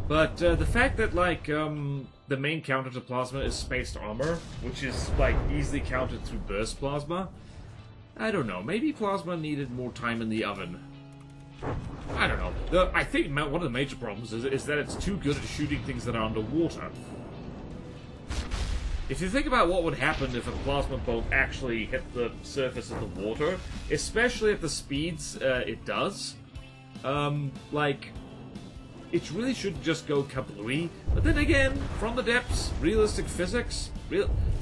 S1: But, the fact that, like, the main counter to plasma is spaced armor, which is, like, easily countered through burst plasma, I don't know, maybe plasma needed more time in the oven. I don't know. I think one of the major problems is that it's too good at shooting things that are underwater. If you think about what would happen if a plasma bolt actually hit the surface of the water, especially at the speeds it does, like, it really should just go kablooey. But then again, from the depths, realistic physics,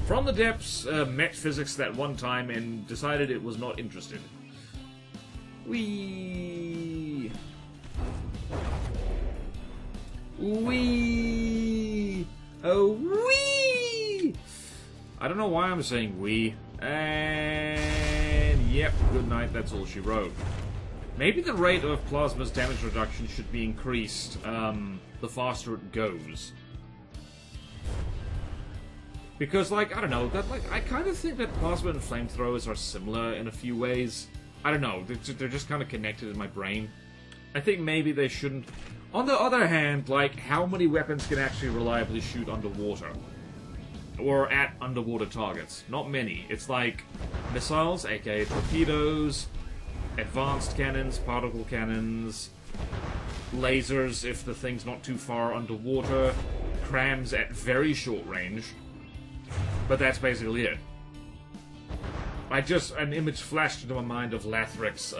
S1: from the depths met physics that one time and decided it was not interested. Wee. Wee. Oh, wee. I don't know why I'm saying wee. And yep, good night. That's all she wrote. Maybe the rate of plasma's damage reduction should be increased the faster it goes. Because, like, I don't know, that, like, I kind of think that plasma and flamethrowers are similar in a few ways. I don't know, they're just kind of connected in my brain. I think maybe they shouldn't... On the other hand, like, how many weapons can actually reliably shoot underwater? Or at underwater targets? Not many. It's like missiles, aka torpedoes, advanced cannons, particle cannons, lasers if the thing's not too far underwater, crams at very short range. But that's basically it. An image flashed into my mind of Lathrix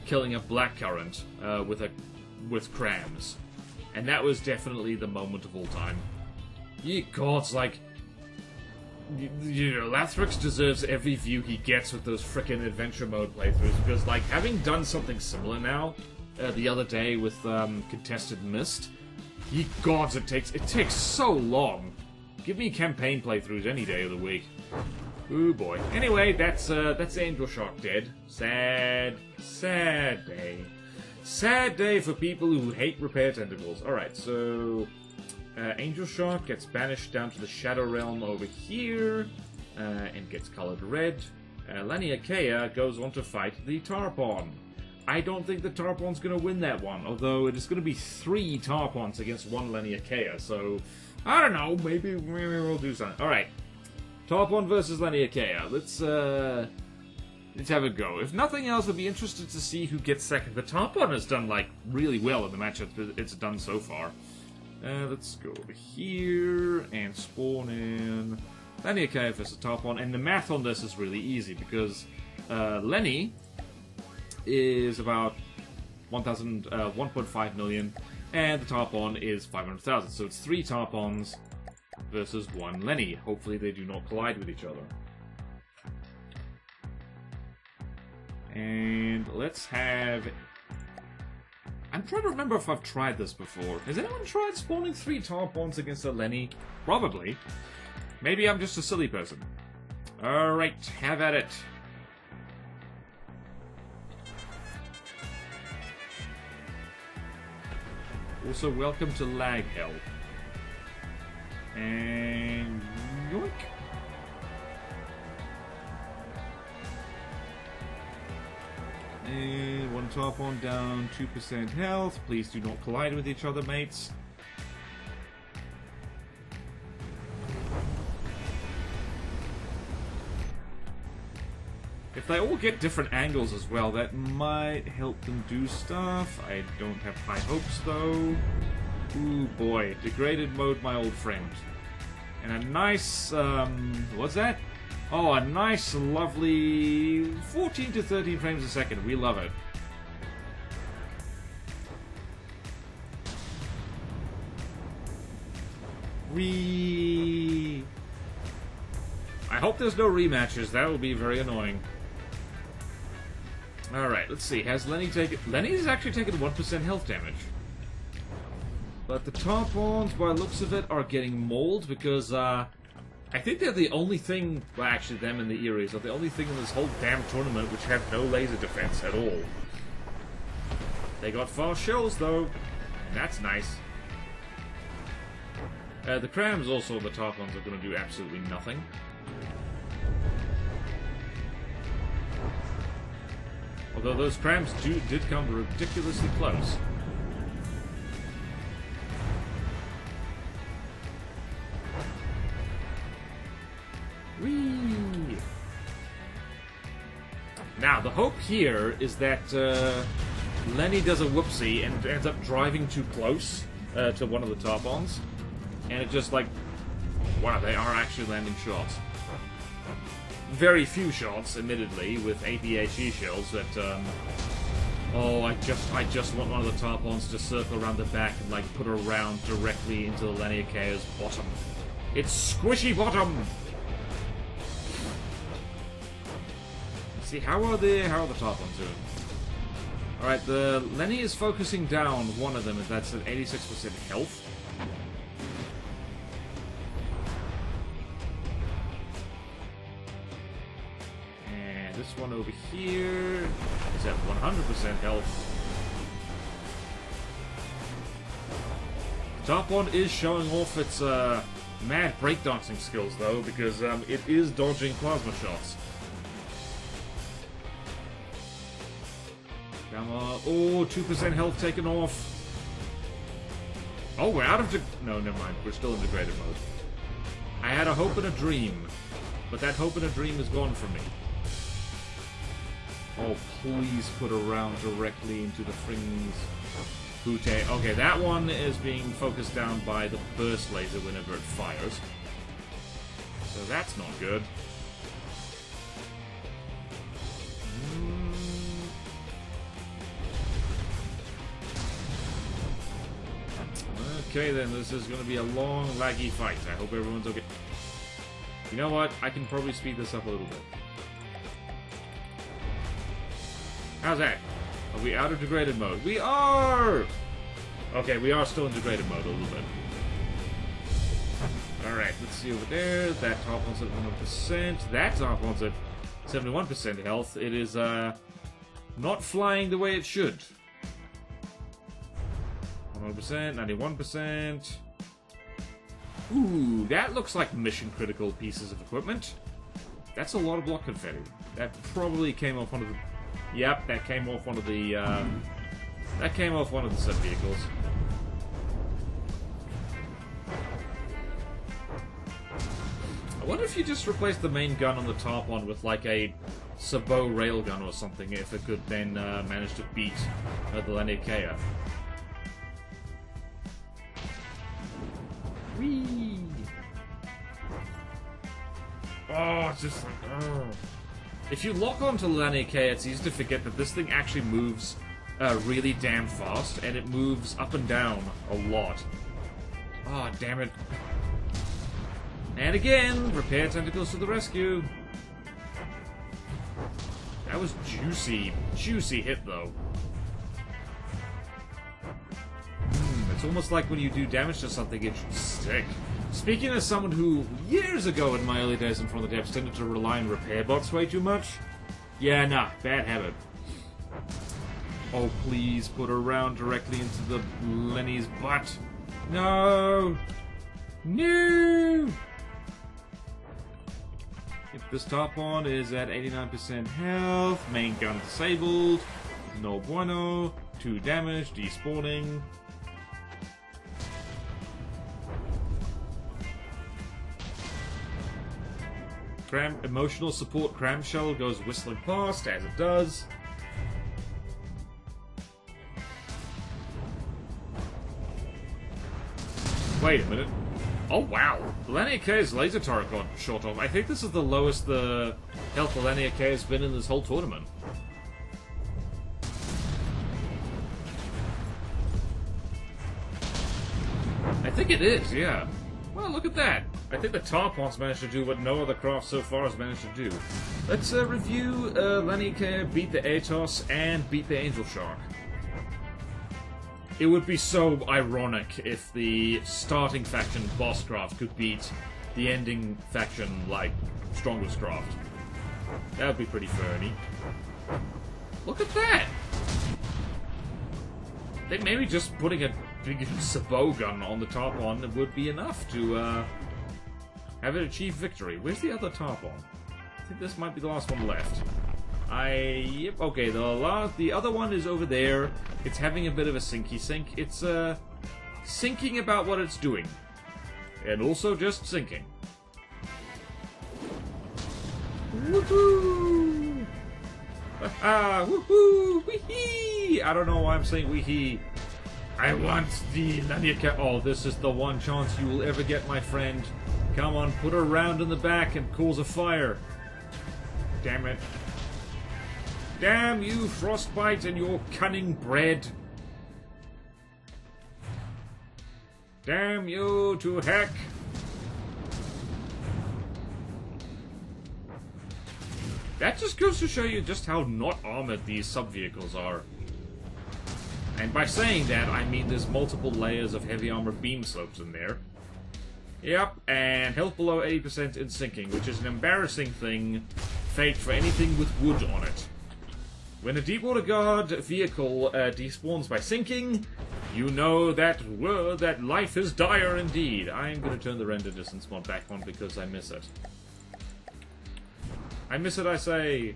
S1: killing a blackcurrant with crams. And that was definitely the moment of all time. Ye gods, like... You know, Lathrix deserves every view he gets with those frickin' adventure mode playthroughs, because, like, having done something similar now, the other day with Contested Mist, ye gods, it takes so long. Give me campaign playthroughs any day of the week. Ooh boy. Anyway, that's Angel Shark dead. Sad day. Sad day for people who hate repair tentacles. Alright, so... Angel Shark gets banished down to the Shadow Realm over here, and gets colored red. Laniakea goes on to fight the Tarpon. I don't think the Tarpon's gonna win that one, although it is gonna be 3 Tarpons against 1 Laniakea, so... I don't know, maybe we'll do something. Alright. Top 1 versus Lenny Ikea. Let's have a go. If nothing else, I'd be interested to see who gets second. The top 1 has done, like, really well in the match it's done so far. Let's go over here and spawn in Lenny Ikea versus top 1. And the math on this is really easy because Lenny is about 1.5 million, and the top 1 is 500,000. So it's 3 top 1s versus 1 Lenny. Hopefully they do not collide with each other. And let's have... I'm trying to remember if I've tried this before. Has anyone tried spawning 3 top 1s against a Lenny? Probably. Maybe I'm just a silly person. Alright, have at it. Also, welcome to Lag Hell. And... yoink. And 1 top 1 down, 2% health. Please do not collide with each other, mates. If they all get different angles as well, that might help them do stuff. I don't have high hopes, though. Ooh, boy. Degraded mode, my old friend. And a nice, what's that? Oh, a nice, lovely 14 to 13 frames a second. We love it. I hope there's no rematches. That would be very annoying. Alright, let's see. Has Lenny taken... Lenny's actually taken 1% health damage. But the top ones, by the looks of it, are getting mauled because, I think they're the only thing... Well, actually, them and the Eries are the only thing in this whole damn tournament which have no laser defense at all. They got fast shells, though. And that's nice. The crams also on the top ones are going to do absolutely nothing. Although those crams did come ridiculously close. Whee! Now, the hope here is that Lenny does a whoopsie and ends up driving too close to one of the top-ons. And it just like... Wow, they are actually landing shots. Very few shots, admittedly, with APHE shells that, oh, I just want one of the top-ons to circle around the back and, like, put a round directly into the Lenny Ikea's bottom. It's squishy bottom! Let's see, how are the top-ons doing? Alright, the Lenny is focusing down one of them, and that's at 86% health. This one over here is at 100% health. The top one is showing off its mad breakdancing skills, though, because it is dodging plasma shots. Come on. Oh, 2% health taken off. Oh, we're out of... No, never mind. We're still in degraded mode. I had a hope and a dream, but that hope and a dream is gone from me. Oh, please put a round directly into the Fring's Booty. Okay, that one is being focused down by the burst laser whenever it fires. So that's not good. Okay, then, this is going to be a long, laggy fight. I hope everyone's okay. You know what? I can probably speed this up a little bit. How's that? Are we out of degraded mode? We are! Okay, we are still in degraded mode a little bit. Alright, let's see over there. That top one's at 100%. That top one's at 71% health. It is, not flying the way it should. 100%, 91%. Ooh, that looks like mission-critical pieces of equipment. That's a lot of block confetti. That probably came off one of the... Yep, that came off one of the, sub vehicles. What if you just replace the main gun on the top one with like a sabot railgun or something, if it could then manage to beat the Laniakea? Whee! Oh, it's just like, oh. If you lock onto Laniakea, it's easy to forget that this thing actually moves really damn fast, and it moves up and down a lot. Oh, damn it. And again, repair tentacles to the rescue. That was juicy. Juicy hit, though. It's almost like when you do damage to something, it should stick. Speaking as someone who, years ago in my early days in Front of the Depths, tended to rely on repair bots way too much. Yeah, nah, bad habit. Oh, please put her round directly into the Lenny's butt. No! No! If this top on is at 89% health, main gun disabled, no bueno, 2 damage, despawning. Emotional support cramshell goes whistling past, as it does. Wait a minute. Oh wow, Laniakea's laser turret got shot off. I think this is the lowest the health of Laniakea has been in this whole tournament. I think it is, yeah. Well, look at that. I think the Tarpon's managed to do what no other craft so far has managed to do. Let's review Laniakea beat the Atos and beat the Angel Shark. It would be so ironic if the starting faction boss craft could beat the ending faction, like, strongest craft. That would be pretty ferny. Look at that! I think maybe just putting a big sabot gun on the top on would be enough to have it achieve victory. Where's the other top on? I think this might be the last one left. Yep, okay, the other one is over there. It's having a bit of a sinky sink. It's sinking about what it's doing. And also just sinking. Woohoo! Ah, woohoo! Wee-hee! I don't know why I'm saying wee-hee. I want the Laniakea. Oh, this is the one chance you will ever get, my friend. Come on, put her round in the back and cause a fire. Damn it. Damn you, Frostbite, and your cunning bread. Damn you to heck. That just goes to show you just how not armored these sub-vehicles are. And by saying that, I mean there's multiple layers of heavy armor beam slopes in there. Yep, and health below 80% in sinking, which is an embarrassing thing, fate for anything with wood on it. When a Deepwater Guard vehicle despawns by sinking, you know that that life is dire indeed. I'm going to turn the render distance mod back on because I miss it. I miss it, I say.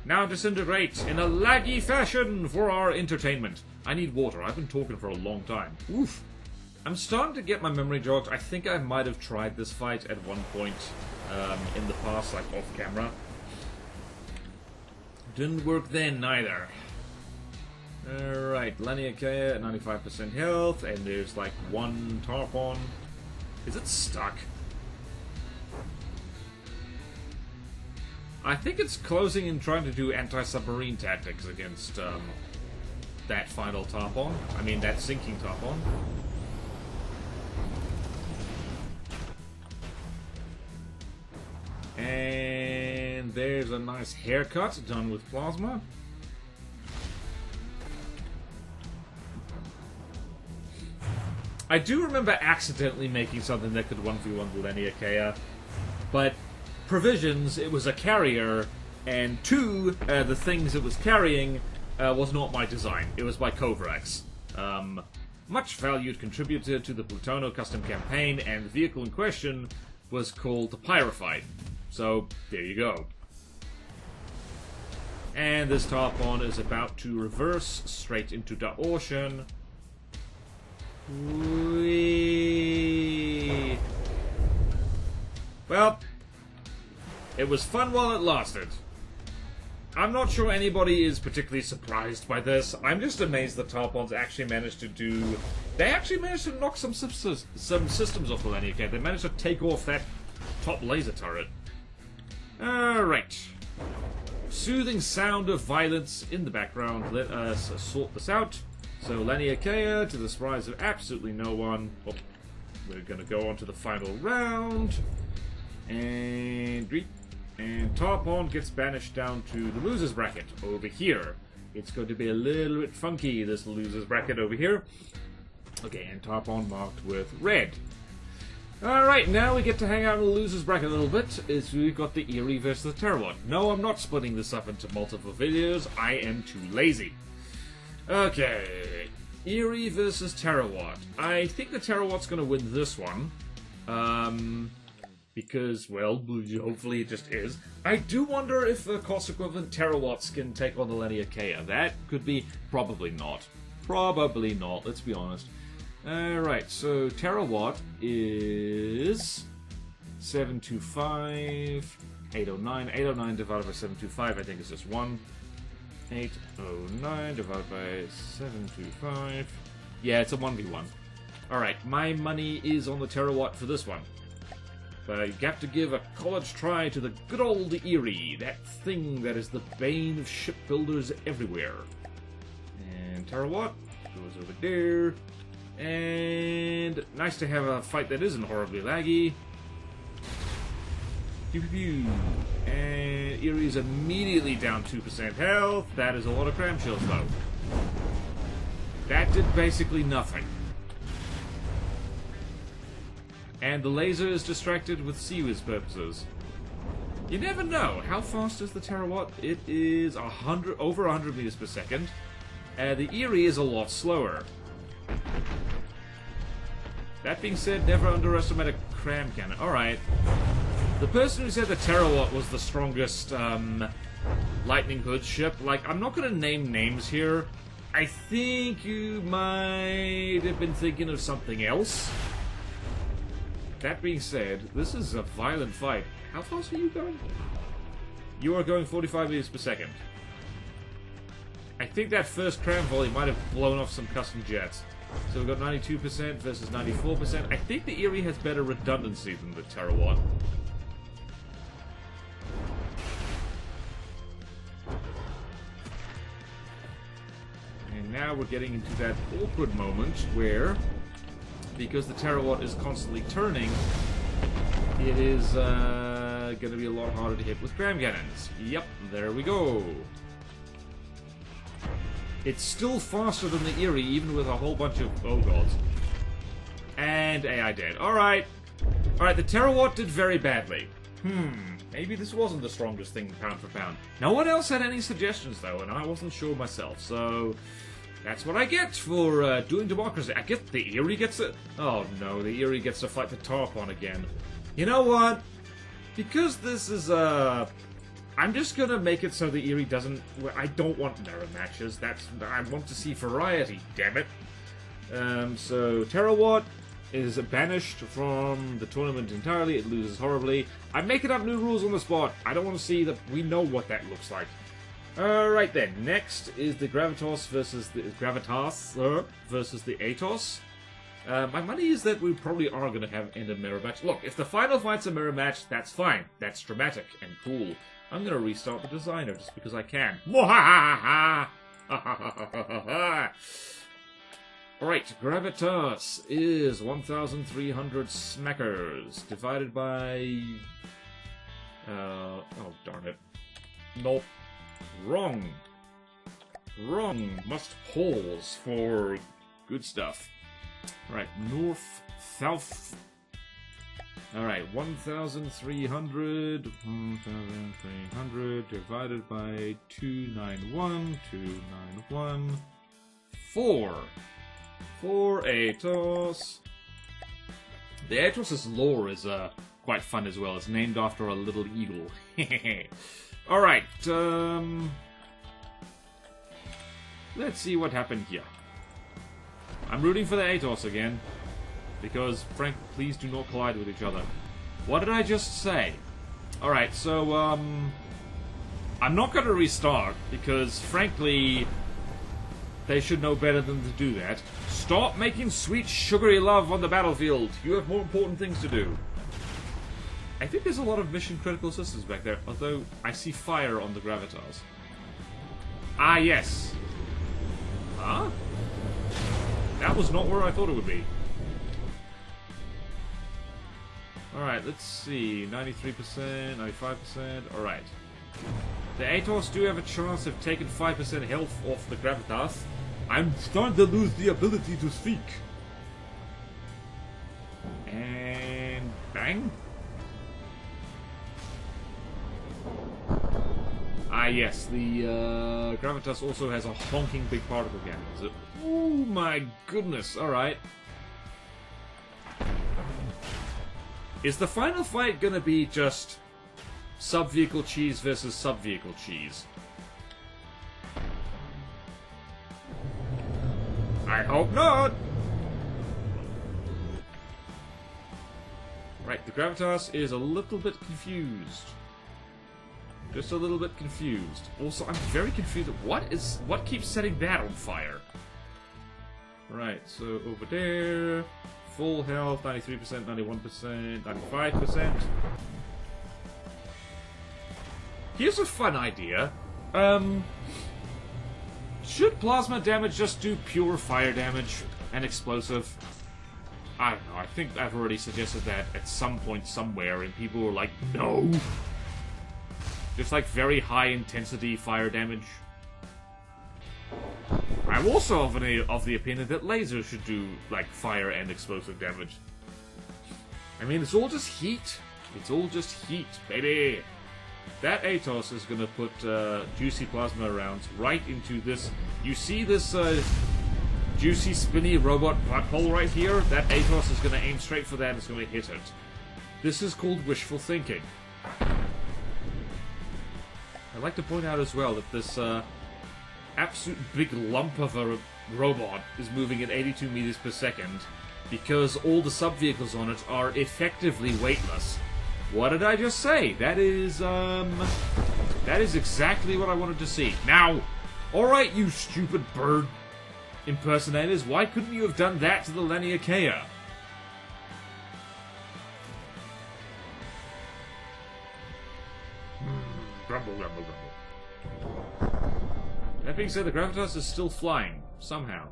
S1: Now disintegrate in a laggy fashion for our entertainment. I need water. I've been talking for a long time. Oof. I'm starting to get my memory jogged. I think I might have tried this fight at one point in the past, like off camera. Didn't work then, neither. Alright, Laniakea at 95% health, and there's like one Tarpon. Is it stuck? I think it's closing and trying to do anti-submarine tactics against that final Tarpon. I mean, that sinking Tarpon. And there's a nice haircut done with plasma. I do remember accidentally making something that could 1v1 the Laniakea, but provisions, it was a carrier, and two, the things it was carrying was not my design. It was by Kovrax. Much valued contributor to the Plutono custom campaign, and the vehicle in question was called the Pyrophyte. So, there you go. And this Tarpon is about to reverse straight into the ocean. Whee! Well, it was fun while it lasted. I'm not sure anybody is particularly surprised by this. I'm just amazed the Tarpons actually managed to do... They actually managed to knock some systems off the Lenny. Okay, they managed to take off that top laser turret. Alright. Soothing sound of violence in the background. Let us sort this out. So, Laniakea, to the surprise of absolutely no one. Oh, we're going to go on to the final round. And Tarpon gets banished down to the losers bracket over here. It's going to be a little bit funky, this losers bracket over here. Okay, and Tarpon marked with red. Alright, now we get to hang out in the losers bracket a little bit. We've got the Eerie versus the Terawatt. No, I'm not splitting this up into multiple videos. I am too lazy. Okay, Eerie versus Terawatt. I think the Terawatt's going to win this one. Because, well, hopefully it just is. I do wonder if the cost equivalent Terawatts can take on the Laniakea. That could be... Probably not. Probably not, let's be honest. Alright, so Terawatt is... 725... 809. 809 divided by 725, I think is just 1. 809 divided by 725... Yeah, it's a 1v1. Alright, my money is on the Terawatt for this one. But you have to give a college try to the good old Eerie, that thing that is the bane of shipbuilders everywhere. And Terawatt goes over there. And nice to have a fight that isn't horribly laggy. And Eerie is immediately down 2% health. That is a lot of cram shields, though. That did basically nothing. And the laser is distracted with CWIS purposes. You never know. How fast is the Terawatt? It is over 100 meters per second. The Eerie is a lot slower. That being said, never underestimate a cram cannon. Alright. The person who said the Terawatt was the strongest Lightning Hood ship, like, I'm not going to name names here. I think you might have been thinking of something else. That being said, this is a violent fight. How fast are you going? You are going 45 meters per second. I think that first cram volley might have blown off some custom jets. So we've got 92% versus 94%. I think the Eerie has better redundancy than the Terawatt. And now we're getting into that awkward moment where... because the Terawatt is constantly turning, it is going to be a lot harder to hit with cram cannons. Yep, there we go. It's still faster than the Eerie, even with a whole bunch of... oh gods. And AI dead. Alright. Alright, the Terawatt did very badly. Maybe this wasn't the strongest thing pound for pound. No one else had any suggestions, though, and I wasn't sure myself, so... that's what I get for doing democracy. I get the Eerie gets it. Oh no, the Eerie gets to fight the Tarpon again. You know what? Because this is I'm just gonna make it so the Eerie doesn't. I don't want mirror matches. I want to see variety. Damn it. So Terawatt is banished from the tournament entirely. It loses horribly. I'm making up new rules on the spot. I don't want to see that. We know what that looks like. Alright then, next is the Gravitas versus the Atos. My money is that we probably are going to have end a mirror match. Look, if the final fight's a mirror match, that's fine. That's dramatic and cool. I'm going to restart the designer just because I can. Alright, Gravitas is 1,300 smackers divided by... oh, darn it. Nope. Wrong. Wrong. Must pause for good stuff. Alright, north, south. Alright, 1,300 divided by 291, 291, 4. 4 Atos. The Atos' lore is quite fun as well. It's named after a little eagle. Alright, let's see what happened here. I'm rooting for the Atos again. Because, Frank, please do not collide with each other. What did I just say? Alright, so, I'm not gonna restart, because, frankly, they should know better than to do that. Stop making sweet, sugary love on the battlefield. You have more important things to do. I think there's a lot of mission-critical systems back there, although I see fire on the Gravitas. Ah, yes. Huh? That was not where I thought it would be. Alright, let's see. 93%, 95%. Alright. The Atos do have a chance of taking 5% health off the Gravitas. I'm starting to lose the ability to speak. And bang. Ah, yes, the Gravitas also has a honking big particle cannon. So, oh my goodness, alright. Is the final fight gonna be just sub-vehicle cheese versus sub-vehicle cheese? I hope not! Right, the Gravitas is a little bit confused. Just a little bit confused. Also, I'm very confused. What keeps setting that on fire? Right, so over there, full health, 93%, 91%, 95%. Here's a fun idea. Should plasma damage just do pure fire damage and explosive? I don't know, I think I've already suggested that at some point somewhere, and people were like, no! Just like very high intensity fire damage. I'm also of the opinion that lasers should do like fire and explosive damage. I mean, it's all just heat. It's all just heat, baby. That Atos is gonna put juicy plasma rounds right into this. You see this juicy spinny robot black hole right here? That Atos is gonna aim straight for that and it's gonna hit it. This is called wishful thinking. I'd like to point out as well that this absolute big lump of a robot is moving at 82 meters per second because all the sub-vehicles on it are effectively weightless. What did I just say? That is exactly what I wanted to see. Now, alright, you stupid bird impersonators, why couldn't you have done that to the Laniakea? Grumble, grumble, grumble. That being said, the Gravitas is still flying, somehow.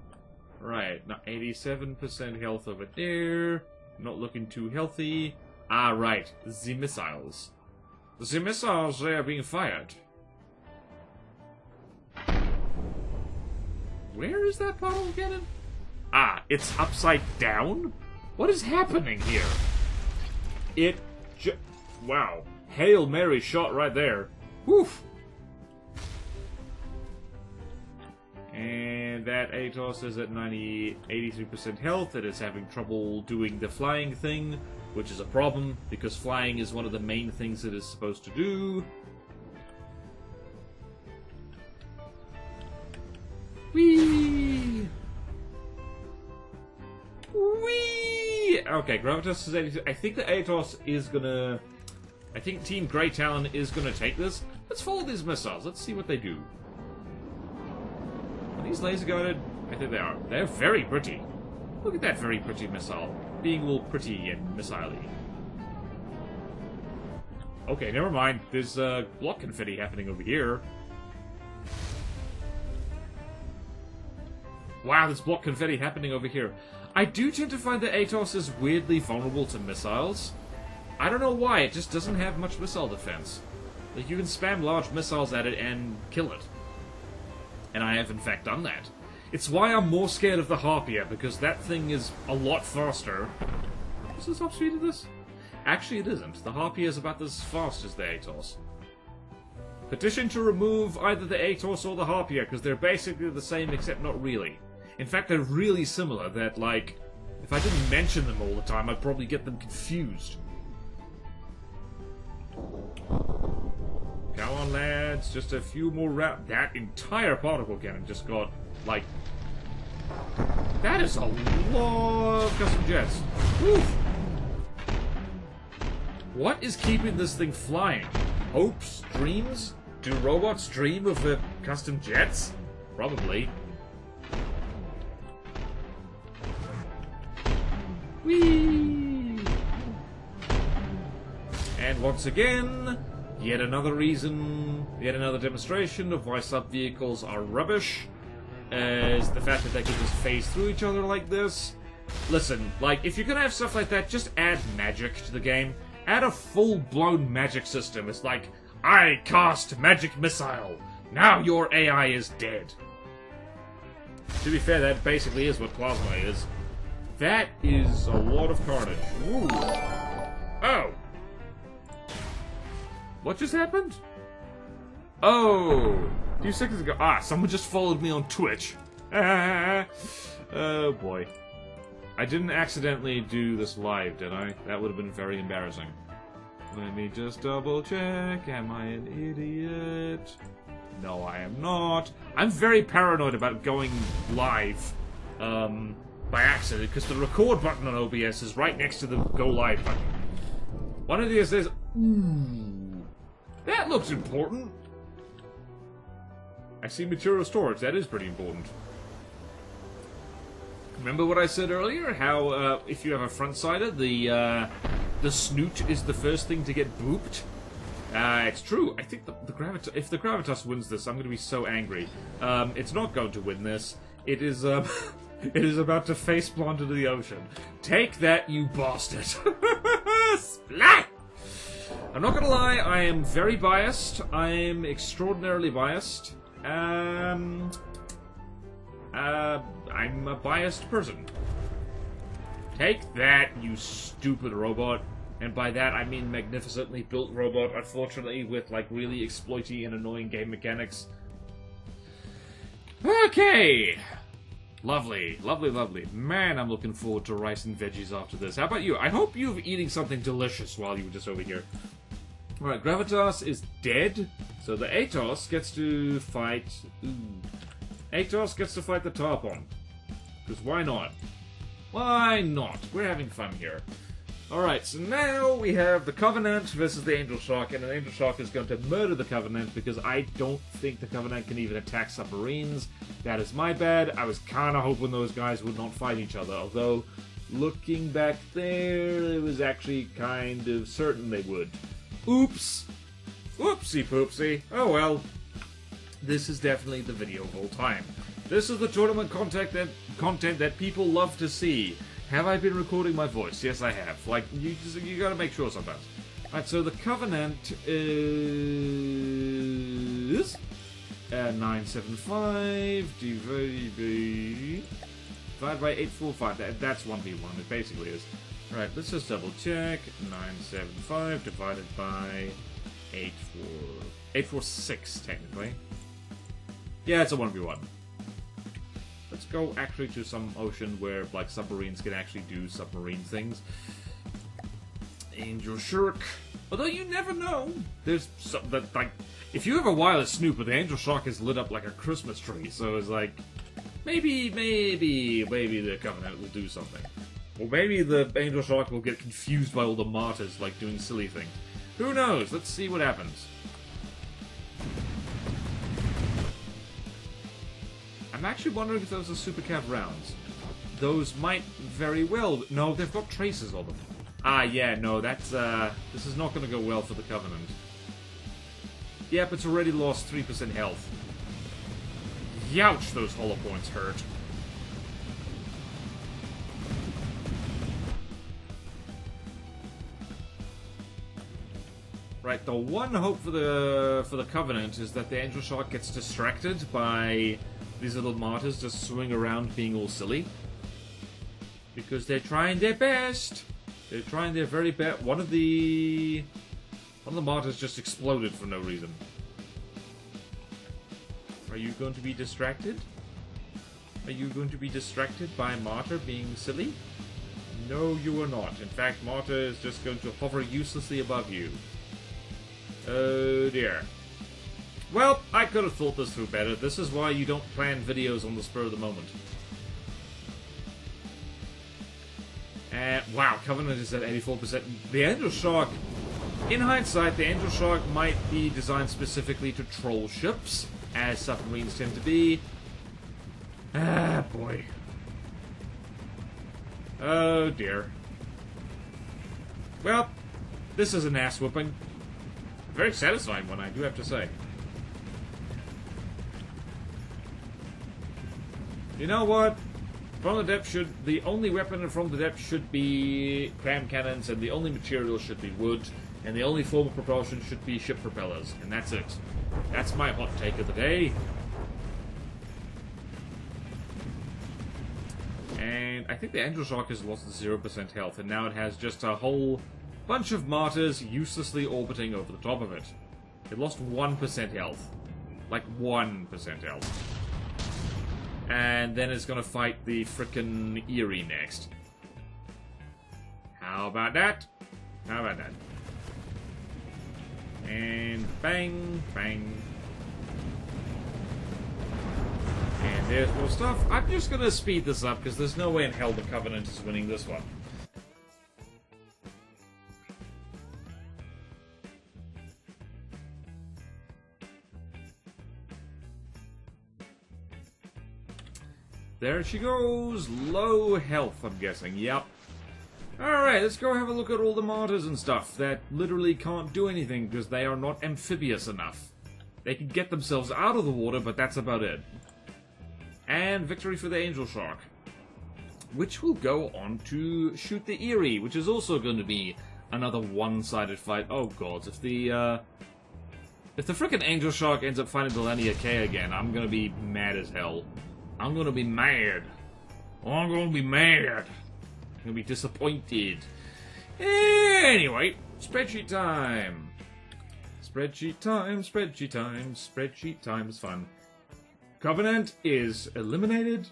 S1: Right, now 87% health over there. Not looking too healthy. Ah, right, the missiles. The missiles, they are being fired. Where is that particle cannon? Ah, it's upside down? What is happening here? Wow. Hail Mary shot right there. Woof! And that Atos is at 83% health. It is having trouble doing the flying thing, which is a problem, because flying is one of the main things it is supposed to do. Whee! Whee! Okay, Gravitas is 82. I think the Atos is gonna... I think Team Grey Talon is gonna take this. Let's follow these missiles. Let's see what they do. Are these laser guided? I think they are. They're very pretty. Look at that very pretty missile. Being all pretty and missile-y. Okay, never mind. There's block confetti happening over here. Wow, there's block confetti happening over here. I do tend to find that Atos is weirdly vulnerable to missiles. I don't know why, it just doesn't have much missile defense. Like, you can spam large missiles at it and kill it. And I have in fact done that. It's why I'm more scared of the Harpier, because that thing is a lot faster. Is the top speed of this? Actually, it isn't. The Harpier is about as fast as the Atos. Petition to remove either the Atos or the Harpier, because they're basically the same, except not really. In fact, they're really similar, that, like, if I didn't mention them all the time, I'd probably get them confused. Come on, lads, just a few more rounds. That entire particle cannon just got, like... That is a lot of custom jets. Oof. What is keeping this thing flying? Hopes? Dreams? Do robots dream of their custom jets? Probably. Whee! And once again, yet another reason, yet another demonstration of why sub-vehicles are rubbish, is the fact that they can just phase through each other like this. Listen, like, if you're gonna have stuff like that, just add magic to the game. Add a full-blown magic system. It's like, I cast magic missile. Now your AI is dead. To be fair, that basically is what plasma is. That is a lot of carnage. Ooh. Oh. What just happened? Oh. A few seconds ago. Ah, someone just followed me on Twitch. Oh boy. I didn't accidentally do this live, did I? That would have been very embarrassing. Let me just double check. Am I an idiot? No, I am not. I'm very paranoid about going live by accident, because the record button on OBS is right next to the go live button. One of these says, ooh, that looks important. I see material storage. That is pretty important. Remember what I said earlier? How if you have a front-sider, the snoot is the first thing to get booped. It's true. I think if the Gravitas wins this, I'm going to be so angry. It's not going to win this. It is it is about to face plant into the ocean. Take that, you bastard! Splat! I'm not gonna lie. I am very biased. I am extraordinarily biased. I'm a biased person. Take that, you stupid robot. And by that, I mean magnificently built robot, unfortunately, with, like, really exploity and annoying game mechanics. Okay! Lovely, lovely, lovely. Man, I'm looking forward to rice and veggies after this. How about you? I hope you're eating something delicious while you were just over here. Alright, Gravitas is dead, so the Atos gets to fight... Ooh. Atos gets to fight the Tarpon. Because why not? Why not? We're having fun here. Alright, so now we have the Covenant versus the Angel Shark, and an Angel Shark is going to murder the Covenant because I don't think the Covenant can even attack submarines. That is my bad. I was kind of hoping those guys would not fight each other, although looking back there, it was actually kind of certain they would. Oops! Whoopsie poopsie. Oh well. This is definitely the video of all time. This is the tournament content that people love to see. Have I been recording my voice? Yes, I have. Like, you gotta make sure sometimes. Alright, so the Covenant is... 975 divided by 845. That's 1v1. It basically is. Alright, let's just double check. 975 divided by 846, technically. Yeah, it's a 1v1. Let's go actually to some ocean where, like, submarines can actually do submarine things. Angel Shark. Although you never know. There's some that, like, if you have a wireless snooper, the Angel Shark is lit up like a Christmas tree. So it's like, maybe the Covenant will do something. Or maybe the Angel Shark will get confused by all the martyrs, like, doing silly things. Who knows? Let's see what happens. I'm actually wondering if those are Super Cav rounds. Those might very well... No, they've got traces of them. Ah, yeah, no, that's, this is not going to go well for the Covenant. Yep, it's already lost 3% health. Youch, those hollow points hurt. Right, the one hope for the Covenant is that the Angel Shark gets distracted by these little martyrs just swing around being all silly. Because they're trying their best. They're trying their very best. One of the martyrs just exploded for no reason. Are you going to be distracted? Are you going to be distracted by Martyr being silly? No, you are not. In fact, Martyr is just going to hover uselessly above you. Oh dear. Well, I could have thought this through better. This is why you don't plan videos on the spur of the moment. Wow, Covenant is at 84%. The Angel Shark In hindsight, the Angel Shark might be designed specifically to troll ships, as submarines tend to be. Ah, boy. Oh, dear. Well, this is an ass whooping. Very satisfying one, I do have to say. You know what? From the depth the only weapon from the depth should be cram cannons, and the only material should be wood, and the only form of propulsion should be ship propellers, and that's it. That's my hot take of the day. And I think the Angel Shark has lost 0% health, and now it has just a whole bunch of martyrs uselessly orbiting over the top of it. It lost 1% health. Like 1% health. And then it's gonna fight the frickin' Erie next. How about that? How about that? And bang, bang. And there's more stuff. I'm just gonna speed this up because there's no way in hell the Covenant is winning this one. There she goes. Low health, I'm guessing. Yep. Alright, let's go have a look at all the martyrs and stuff that literally can't do anything because they are not amphibious enough. They can get themselves out of the water, but that's about it. And victory for the Angel Shark, which will go on to shoot the Erie, which is also going to be another one-sided fight. Oh god, if the frickin' Angel Shark ends up fighting the Lania K again, I'm gonna be mad as hell. I'm gonna be mad. I'm gonna be mad. I'm gonna be disappointed. Anyway, spreadsheet time. Spreadsheet time, spreadsheet time, spreadsheet time is fun. Covenant is eliminated.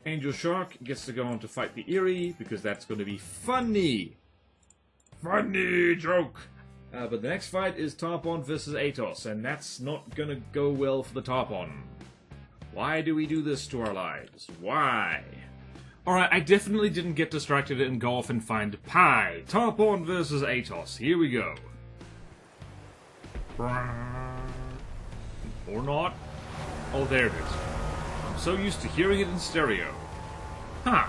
S1: Angel Shark gets to go on to fight the Erie, because that's going to be funny. Funny joke! But the next fight is Tarpon versus Atos, and that's not going to go well for the Tarpon. Why do we do this to our lives? Why? Alright, I definitely didn't get distracted and go off and find Pi. Tarpon versus Atos. Here we go. Or not. Oh, there it is. I'm so used to hearing it in stereo. Huh.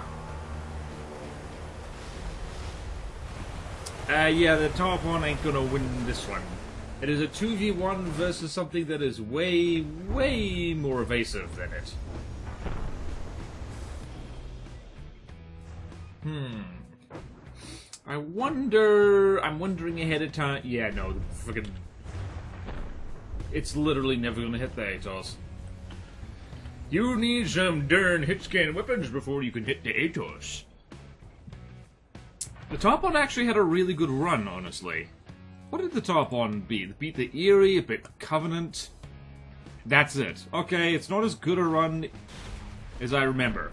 S1: Yeah, the Tarpon ain't gonna win this one. It is a 2v1 versus something that is way, way more evasive than it. I'm wondering ahead of time. Yeah, no, the friggin'... It's literally never gonna hit the Atos. You need some darn hit-scan weapons before you can hit the Atos. The Tarpon actually had a really good run, honestly. What did the Tarpon beat? It beat the Erie, it beat the Covenant. That's it. Okay, it's not as good a run as I remember.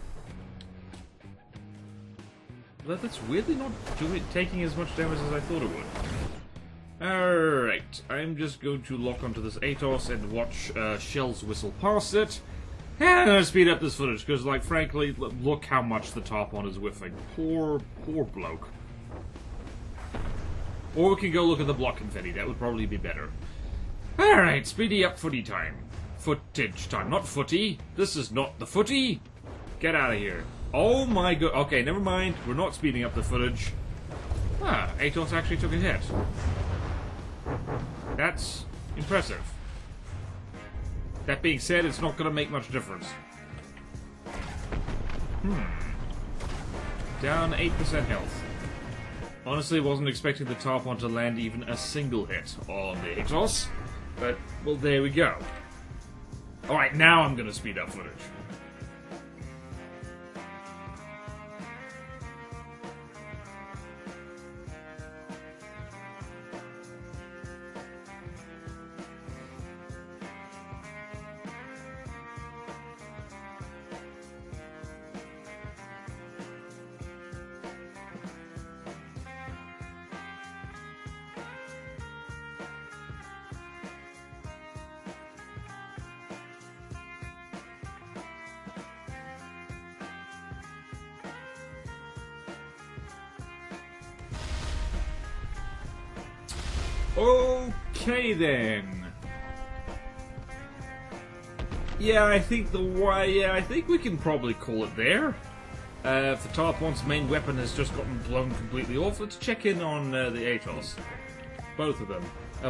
S1: But that's weirdly not taking as much damage as I thought it would. Alright, I'm just going to lock onto this Atos and watch shells whistle past it. And I'm gonna speed up this footage, because, like, frankly, look how much the Tarpon is whiffing. Poor bloke. Or we can go look at the block confetti, that would probably be better. Alright, speedy up footy time. Footage time, not footy. This is not the footy. Get out of here. Oh my god. Okay, never mind. We're not speeding up the footage. Ah, Atos actually took a hit. That's impressive. That being said, it's not going to make much difference. Down 8% health. Honestly, wasn't expecting the Tarpon to land even a single hit on the Atos. But, well, there we go. Alright, now I'm going to speed up footage. Okay then. Yeah, I think I think we can probably call it there. If the Tarpon's main weapon has just gotten blown completely off, let's check in on the Atos. Both of them.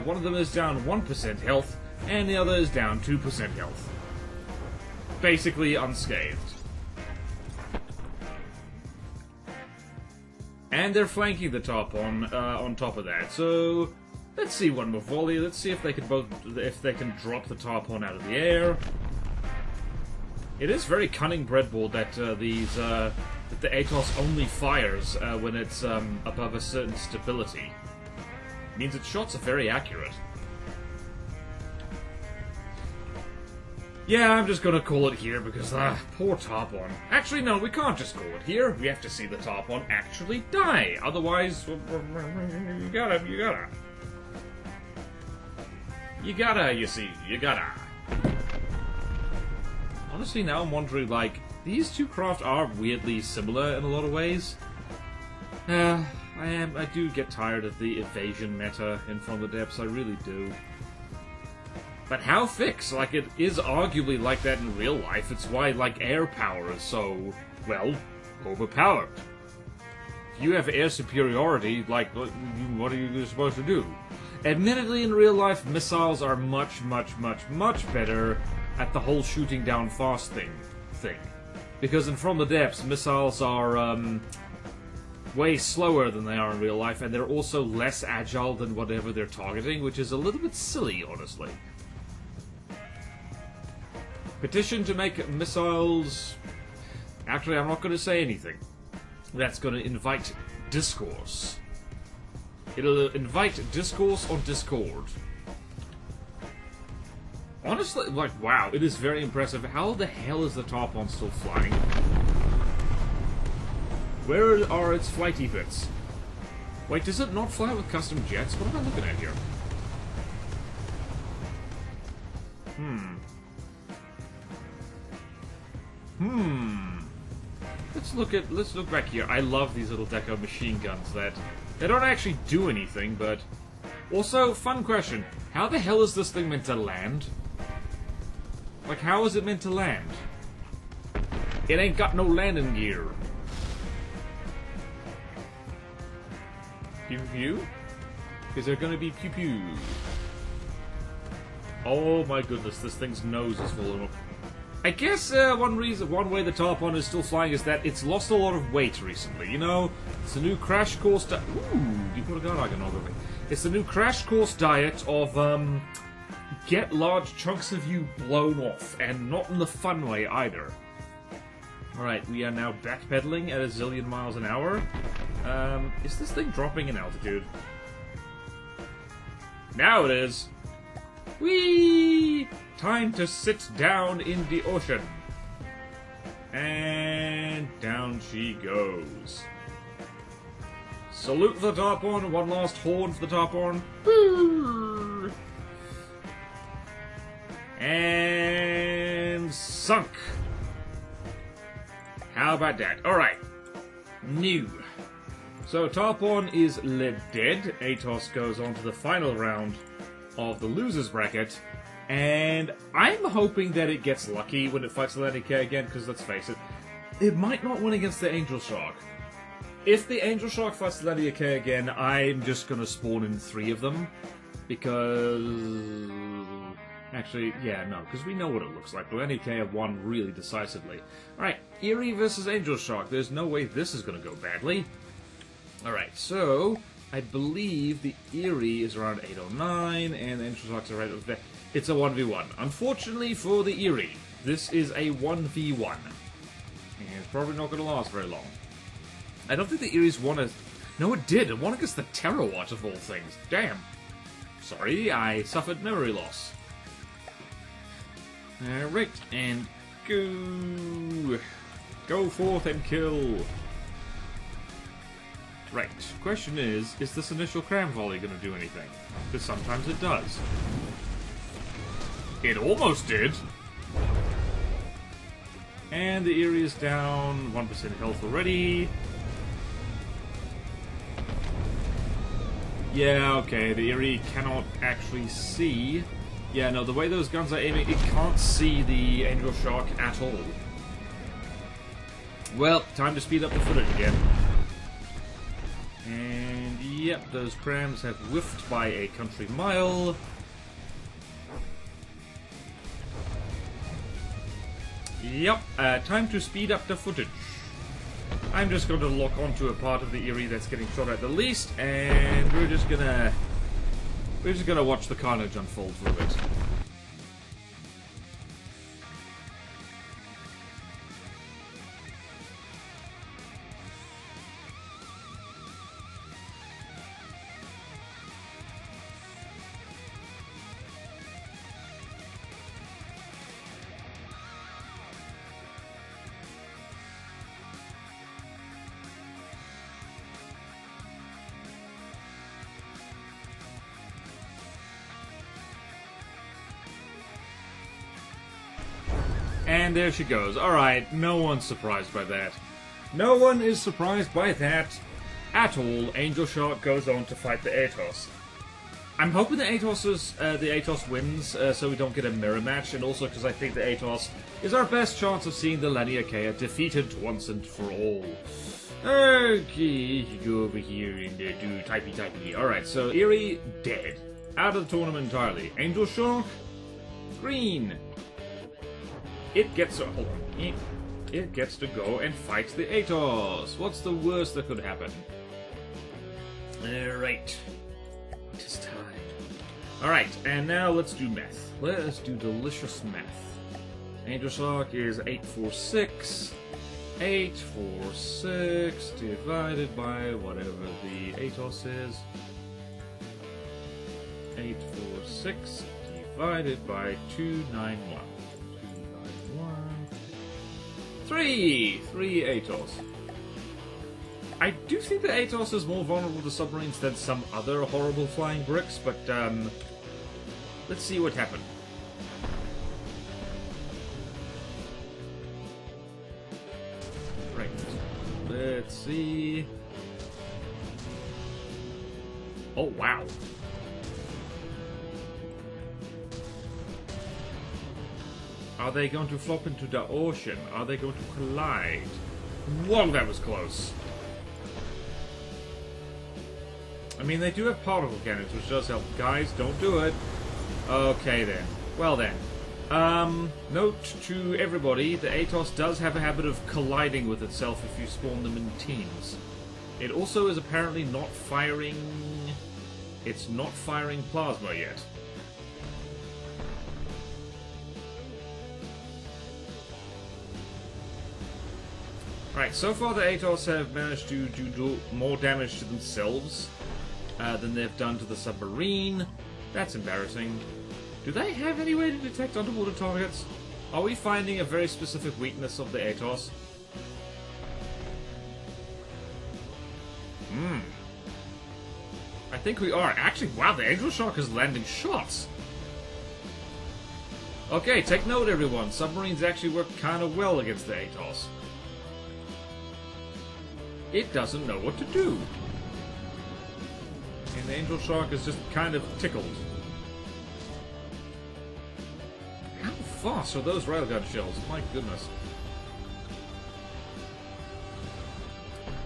S1: One of them is down 1% health, and the other is down 2% health. Basically unscathed. And they're flanking the Tarpon on top of that, so let's see one more volley. Let's see if they can can drop the Tarpon out of the air. It is very cunning breadboard that that the Atos only fires when it's above a certain stability. It means its shots are very accurate. Yeah, I'm just gonna call it here because, poor Tarpon. Actually, no, we can't just call it here. We have to see the Tarpon actually die. Otherwise, you gotta. Honestly, now I'm wondering, like, these two craft are weirdly similar in a lot of ways. I do get tired of the evasion meta in From the Depths, I really do. But how fix? Like, it is arguably like that in real life. It's why, like, air power is so, well, overpowered. If you have air superiority, like, what are you supposed to do? Admittedly, in real life, missiles are much, much, much, much better at the whole shooting down fast thing. Because in From the Depths, missiles are, way slower than they are in real life, and they're also less agile than whatever they're targeting, which is a little bit silly, honestly. Petition to make missiles... Actually, I'm not going to say anything. That's going to invite discourse. It'll invite discourse on Discord. Honestly, like, wow, it is very impressive. How the hell is the Tarpon still flying? Where are its flighty bits? Wait, does it not fly with custom jets? What am I looking at here? Let's look back here. I love these little deco machine guns that they don't actually do anything, but also, fun question. How the hell is this thing meant to land? Like, how is it meant to land? It ain't got no landing gear. Pew pew? Is there gonna be pew pew? Oh my goodness, this thing's nose is falling off. I guess one way the Tarpon is still flying is that it's lost a lot of weight recently. You know, it's a new crash course. You put a gun iconography. It's the new crash course diet of get large chunks of you blown off, and not in the fun way either. All right, we are now backpedaling at a zillion miles an hour. Is this thing dropping in altitude? Now it is. Whee! Time to sit down in the ocean. And down she goes. Salute the Tarpon. One last horn for the Tarpon. And sunk. How about that? Alright. New. So Tarpon is dead. Atos goes on to the final round of the losers bracket. And I'm hoping that it gets lucky when it fights the K again, because let's face it, it might not win against the Angel Shark. If the Angel Shark fights the K again, I'm just going to spawn in 3 of them, because... Actually, yeah, no, because we know what it looks like. The K have won really decisively. Alright, Erie versus Angel Shark. There's no way this is going to go badly. Alright, so I believe the Erie is around 809, and the Angel Shark's right over there. It's a 1v1. Unfortunately for the Erie, this is a 1v1. And it's probably not going to last very long. I don't think the Erie's won a... No, it did. It won against the Terror Watch of all things. Damn. Sorry, I suffered memory loss. Alright, and go. Go forth and kill. Right, question is this initial cram volley going to do anything? Because sometimes it does. It almost did. And the Erie is down 1% health already. Yeah, okay, the Erie cannot actually see. Yeah, no, the way those guns are aiming, it can't see the Angel Shark at all. Well, time to speed up the footage again. And yep, those prams have whiffed by a country mile. Yep, time to speed up the footage. I'm just going to lock onto a part of the Erie that's getting shot at the least, and we're just gonna watch the carnage unfold for a bit. And there she goes. Alright, no one's surprised by that. No one is surprised by that at all. Angel Shark goes on to fight the Atos. I'm hoping the Atos wins, so we don't get a mirror match, and also because I think the Atos is our best chance of seeing the Laniakea defeated once and for all. Okay, go over here and do typey. Alright, so Erie, dead. Out of the tournament entirely. Angel Shark, green. It gets to it gets to go and fight the Atos. What's the worst that could happen? Alright. It is time. Alright, and now let's do math. Let's do delicious math. Angel Shark is 846. 846 divided by whatever the Atos is. 846 divided by 291. 3 Atos. I do think the Atos is more vulnerable to submarines than some other horrible flying bricks, but let's see what happened. Right. Let's see. Oh wow. Are they going to flop into the ocean? Are they going to collide? Whoa, that was close. I mean, they do have particle cannons, which does help. Guys, don't do it. Okay, then. Well, then. Note to everybody, the Atos does have a habit of colliding with itself if you spawn them in teams. It also is apparently not firing... It's not firing plasma yet. Right, so far the Atos have managed to do more damage to themselves than they've done to the submarine. That's embarrassing. Do they have any way to detect underwater targets? Are we finding a very specific weakness of the Atos? I think we are. Actually, wow, the Angel Shark is landing shots. Okay, take note everyone. Submarines actually work kind of well against the Atos. It doesn't know what to do. And the Angel Shark is just kind of tickled. How fast are those railgun shells? My goodness.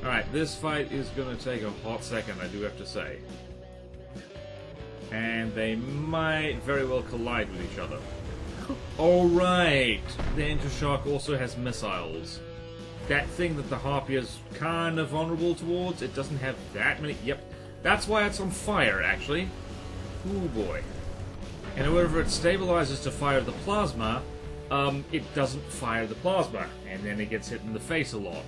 S1: Alright, this fight is going to take a hot second, I do have to say. And they might very well collide with each other. Alright! The Angel Shark also has missiles. That thing that the Harpy is kind of vulnerable towards, it doesn't have that many... Yep. That's why it's on fire, actually. Ooh, boy. And whenever it stabilizes to fire the plasma, it doesn't fire the plasma. And then it gets hit in the face a lot.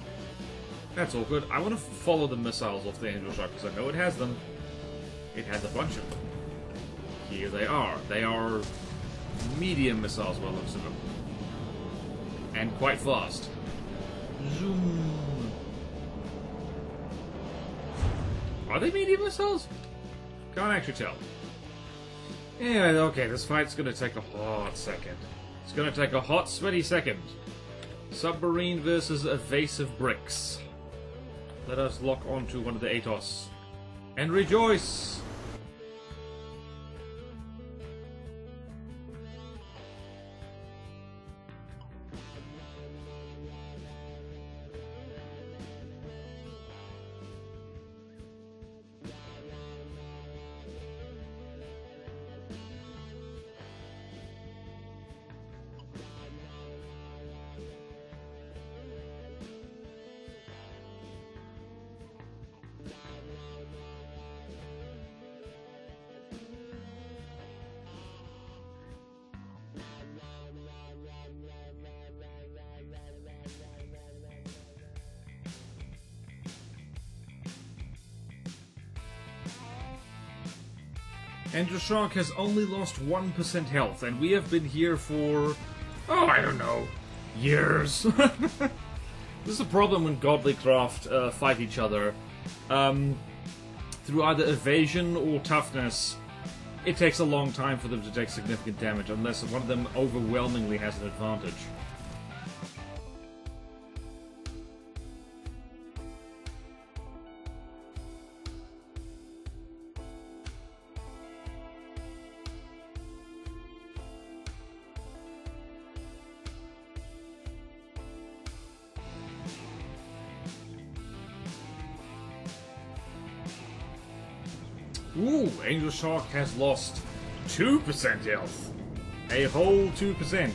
S1: That's all good. I want to follow the missiles off the Angel Shark, because I know it has them. It has a bunch of them. Here they are. They are medium missiles, by the looks of them. And quite fast. Zoom. Are they medium missiles? Can't actually tell. Anyway, okay, this fight's gonna take a hot second. It's gonna take a hot, sweaty second. Submarine versus evasive bricks. Let us lock onto one of the Atos. And rejoice! Angel Shark has only lost 1% health, and we have been here for, oh, I don't know, years. This is a problem when Godly Craft fight each other. Through either evasion or toughness, it takes a long time for them to take significant damage, unless one of them overwhelmingly has an advantage. Ooh, Angel Shark has lost 2% health. A whole 2%.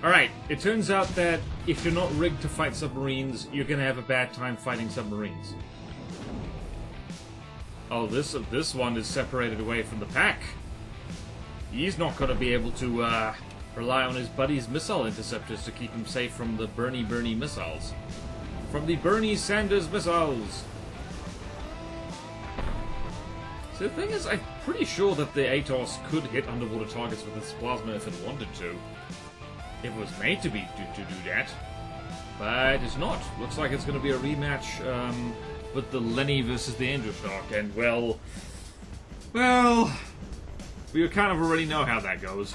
S1: Alright, it turns out that if you're not rigged to fight submarines, you're gonna have a bad time fighting submarines. Oh, this one is separated away from the pack. He's not gonna be able to rely on his buddy's missile interceptors to keep him safe from the Bernie missiles. From the Bernie Sanders missiles! The thing is, I'm pretty sure that the ATOS could hit underwater targets with its plasma if it wanted to. It was made to do that. But it's not. Looks like it's going to be a rematch with the Lenny versus the Angel Shark. And, well, we kind of already know how that goes.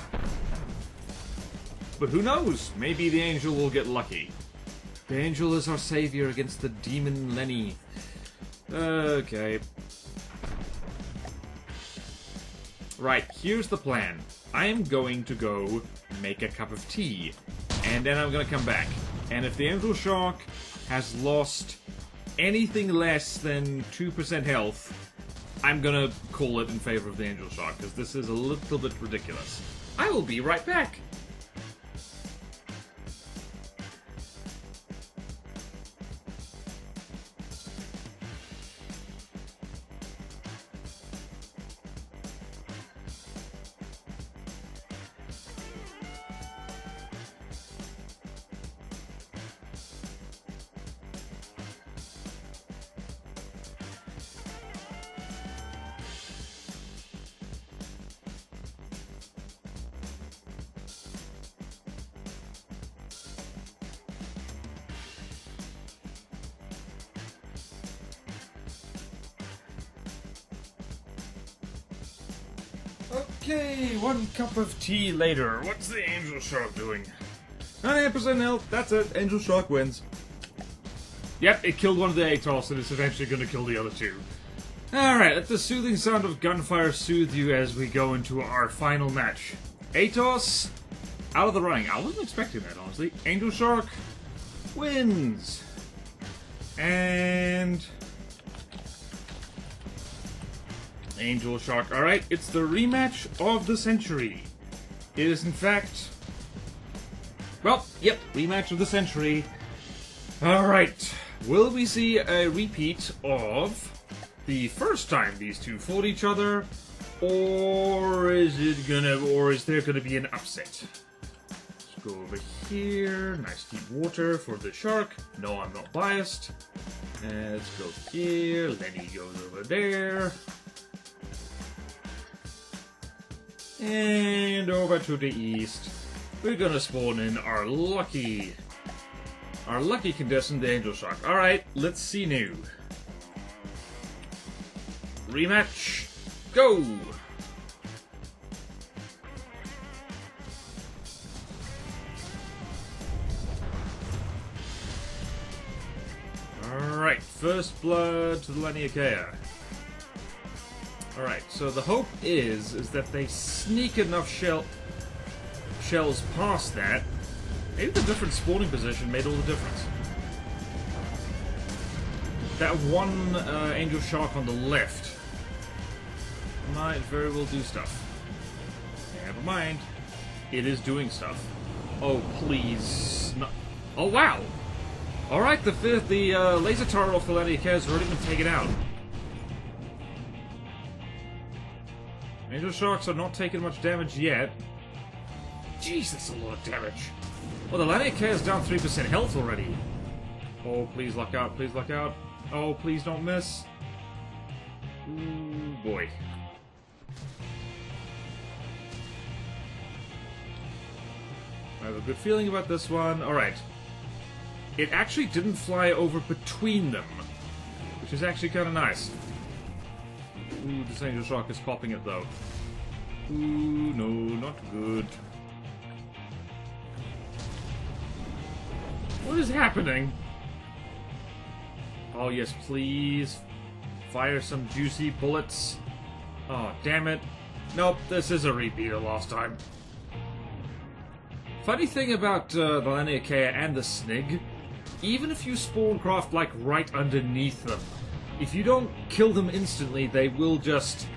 S1: But who knows? Maybe the Angel will get lucky. The Angel is our savior against the demon Lenny. Okay. Right, here's the plan. I am going to go make a cup of tea, and then I'm gonna come back. And if the Angel Shark has lost anything less than 2% health, I'm gonna call it in favor of the Angel Shark, because this is a little bit ridiculous. I will be right back! Okay, 1 cup of tea later. What's the Angel Shark doing? 98% health, that's it. Angel Shark wins. Yep, it killed one of the ATOS, and it's eventually going to kill the other two. Alright, let the soothing sound of gunfire soothe you as we go into our final match. ATOS, out of the running. I wasn't expecting that, honestly. Angel Shark wins. And Angel Shark. Alright, it's the rematch of the century. It is, in fact, well, yep, rematch of the century. Alright, will we see a repeat of the first time these two fought each other, or is there gonna be an upset? Let's go over here. Nice deep water for the shark. No, I'm not biased. Let's go here. Lenny goes over there. And over to the east, we're gonna spawn in our lucky contestant, the Angel Shark. Alright, let's see new. Rematch, go! Alright, first blood to the Laniakea. Alright, so the hope is that they sneak enough shells past that. Maybe the different spawning position made all the difference. That one Angel Shark on the left might very well do stuff. Never mind. It is doing stuff. Oh, please. No. Oh, wow! Alright, the laser turret off the Laniakea has already been taken out. Angel Sharks are not taking much damage yet. Jeez, that's a lot of damage. Well, the Laniakea is down 3% health already. Oh, please luck out, please luck out. Oh, please don't miss. Ooh, boy. I have a good feeling about this one. Alright. It actually didn't fly over between them, which is actually kind of nice. Ooh, this Angel Shark is popping it though. Ooh, no, not good. What is happening? Oh yes, please. Fire some juicy bullets. Oh, damn it. Nope, this is a repeat of last time. Funny thing about the Laniakea and the Snig, even if you spawn craft like right underneath them, if you don't kill them instantly, they will just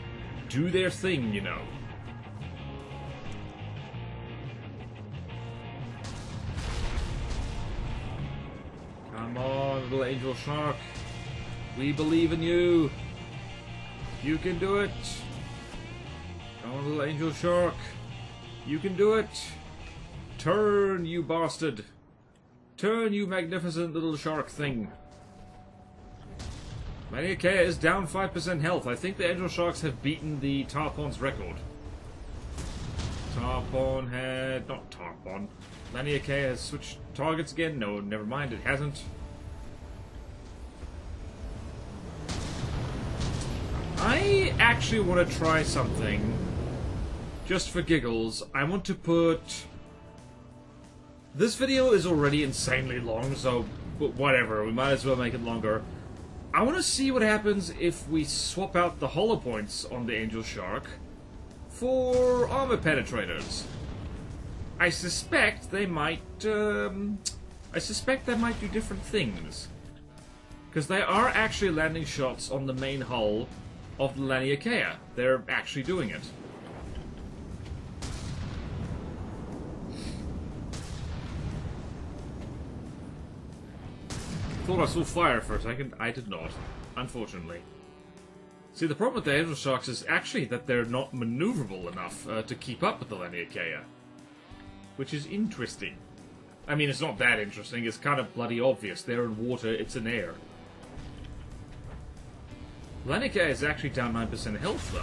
S1: do their thing, you know. Come on, little Angel Shark. We believe in you. You can do it. Come on, little Angel Shark. You can do it. Turn, you bastard. Turn, you magnificent little shark thing. Laniakea is down 5% health. I think the Angel Sharks have beaten the Tarpon's record. Tarpon had... not Tarpon. Laniakea has switched targets again? No, never mind, it hasn't. I actually want to try something. Just for giggles. I want to put... This video is already insanely long, so whatever, we might as well make it longer. I want to see what happens if we swap out the hollow points on the Angel Shark for armor penetrators. I suspect they might do different things. Because they are actually landing shots on the main hull of the Laniakea. They're actually doing it. Thought I saw fire for a second. I did not, unfortunately. See, the problem with the Angel Sharks is actually that they're not maneuverable enough to keep up with the Laniakea. Which is interesting. I mean, it's not that interesting, it's kind of bloody obvious. They're in water, it's in air. Laniakea is actually down 9% health, though.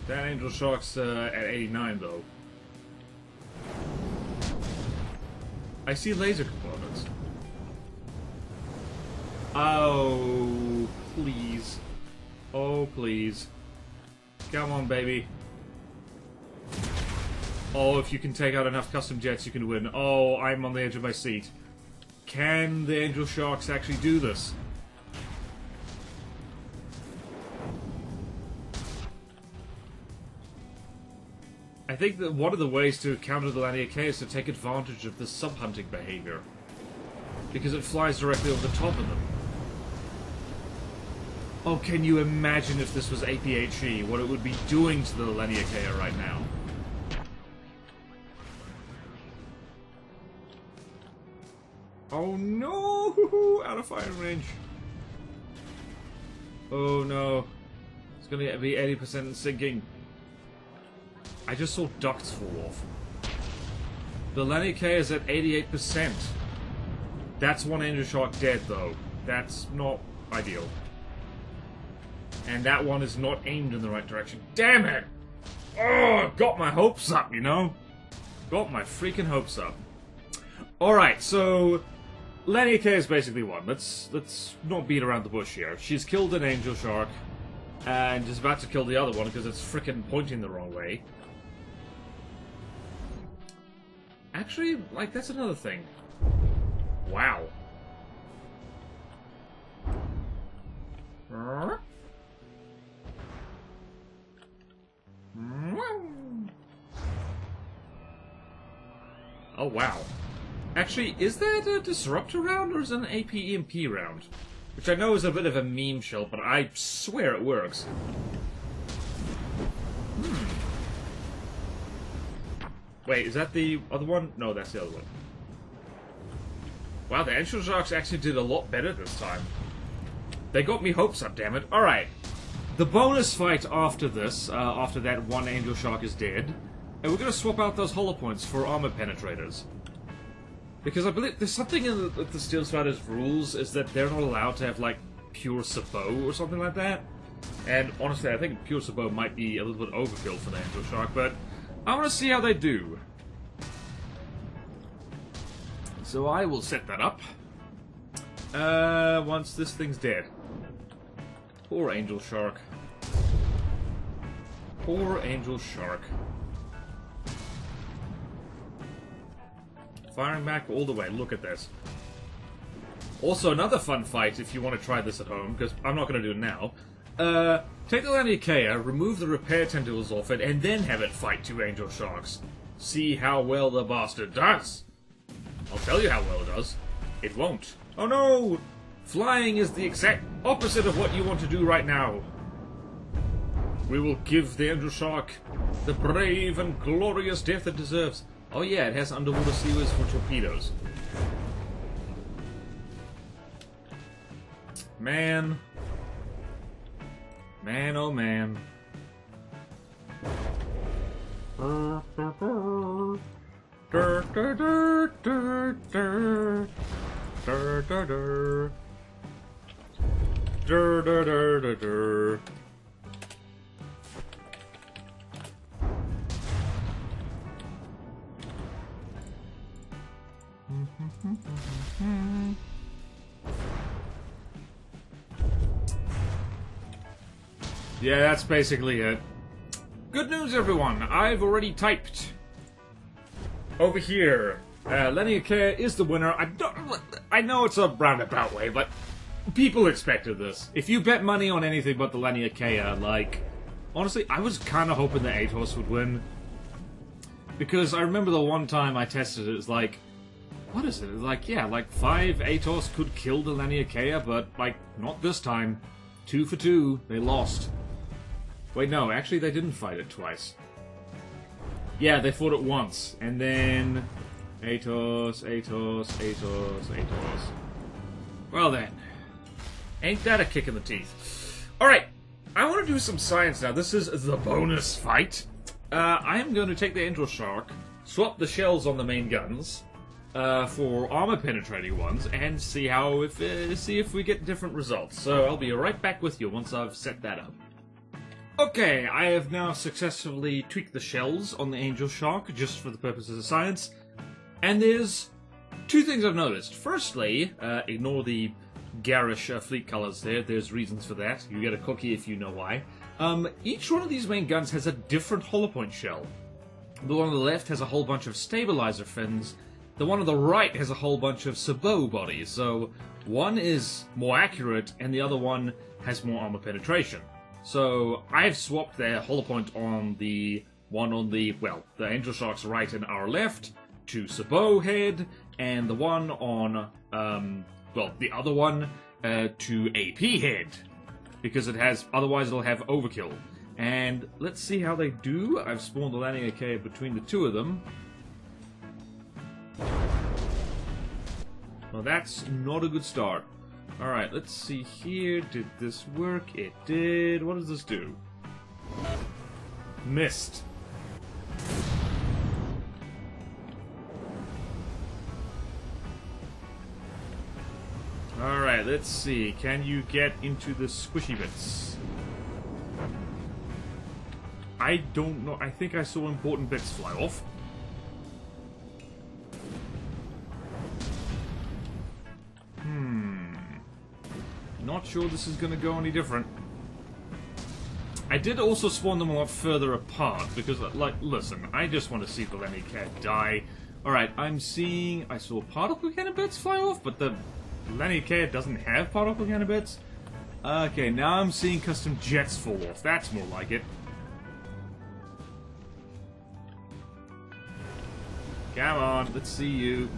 S1: That Angel Shark's at 89, though. I see laser components. Oh, please. Oh, please. Come on, baby. Oh, if you can take out enough custom jets, you can win. Oh, I'm on the edge of my seat. Can the Angel Sharks actually do this? I think that one of the ways to counter the Laniakea is to take advantage of this sub-hunting behavior. Because it flies directly over the top of them. Oh, can you imagine if this was APHE, what it would be doing to the Laniakea right now? Oh no! Out of firing range. Oh no. It's gonna be 80% sinking. I just saw ducts fall off. The Laniakea is at 88%. That's one Angel Shark dead, though. That's not ideal. And that one is not aimed in the right direction. Damn it! Oh, got my hopes up, you know? Got my freaking hopes up. Alright, so... Laniakea is basically won. Let's not beat around the bush here. She's killed an Angel Shark, and is about to kill the other one because it's freaking pointing the wrong way. Actually, like, that's another thing. Wow. Oh, wow. Actually, is that a Disruptor round or is it an AP-EMP round? Which I know is a bit of a meme shell, but I swear it works. Wait, is that the other one? No, that's the other one. Wow, the Angel Sharks actually did a lot better this time. They got me hopes up, damn it. Alright. The bonus fight after this, after that one Angel Shark is dead, and we're going to swap out those hollow points for armor penetrators. Because I believe there's something in the Steel Striders rules, is that they're not allowed to have, like, pure sabot or something like that. And honestly, I think pure Sabot might be a little bit overkill for the Angel Shark, but I want to see how they do. So I will set that up. Once this thing's dead. Poor Angel Shark. Poor Angel Shark. Firing back all the way. Look at this. Also, another fun fight if you want to try this at home, because I'm not going to do it now. Take the Laniakea, remove the repair tentacles off it, and then have it fight 2 Angel Sharks. See how well the bastard does. I'll tell you how well it does. It won't. Oh no! Flying is the exact opposite of what you want to do right now. We will give the Angel Shark the brave and glorious death it deserves. Oh yeah, it has underwater sewers for torpedoes. Man. Man, oh man. Dur, dur, dur, dur, dur. Dur, dur, dur. Dur, dur, dur, dur, dur. Yeah, that's basically it. Good news, everyone! I've already typed. Over here, Laniakea is the winner. I know it's a roundabout way, but people expected this. If you bet money on anything but the Laniakea, like, honestly, I was kind of hoping the Atos would win. Because I remember the one time I tested it, it's like, what is it? Like, yeah, like 5 Atos could kill the Laniakea, but, like, not this time. 2 for 2, they lost. Wait, no, actually they didn't fight it twice. Yeah, they fought it once, and then... Atos, Atos, Atos, Atos. Well then. Ain't that a kick in the teeth. Alright, I want to do some science now. This is the bonus fight. I am going to take the Angel Shark, swap the shells on the main guns for armor-penetrating ones, and see if we get different results. So I'll be right back with you once I've set that up. Okay, I have now successfully tweaked the shells on the Angel Shark, just for the purposes of science. And there's 2 things I've noticed. Firstly, ignore the garish fleet colors there. There's reasons for that. You get a cookie if you know why. Each one of these main guns has a different holopoint shell. The one on the left has a whole bunch of stabilizer fins. The one on the right has a whole bunch of sabot bodies. So one is more accurate, and the other one has more armor penetration. So I've swapped their holopoint on the one on the, well, the Angel Shark's right and our left to sabot head, and the one on, well, the other one to AP head, because it has, otherwise it'll have overkill. And let's see how they do. I've spawned the Laniakea between the 2 of them. Well, that's not a good start. Alright, let's see here. Did this work? It did. What does this do? Missed. Alright, let's see. Can you get into the squishy bits? I don't know. I think I saw important bits fly off. Not sure this is going to go any different. I did also spawn them a lot further apart, because, like, listen, I just want to see the Laniakea die. Alright, I saw particle cannon bits fly off, but the Laniakea doesn't have particle cannon bits. Okay, now I'm seeing custom jets fall off. That's more like it. Come on, let's see you.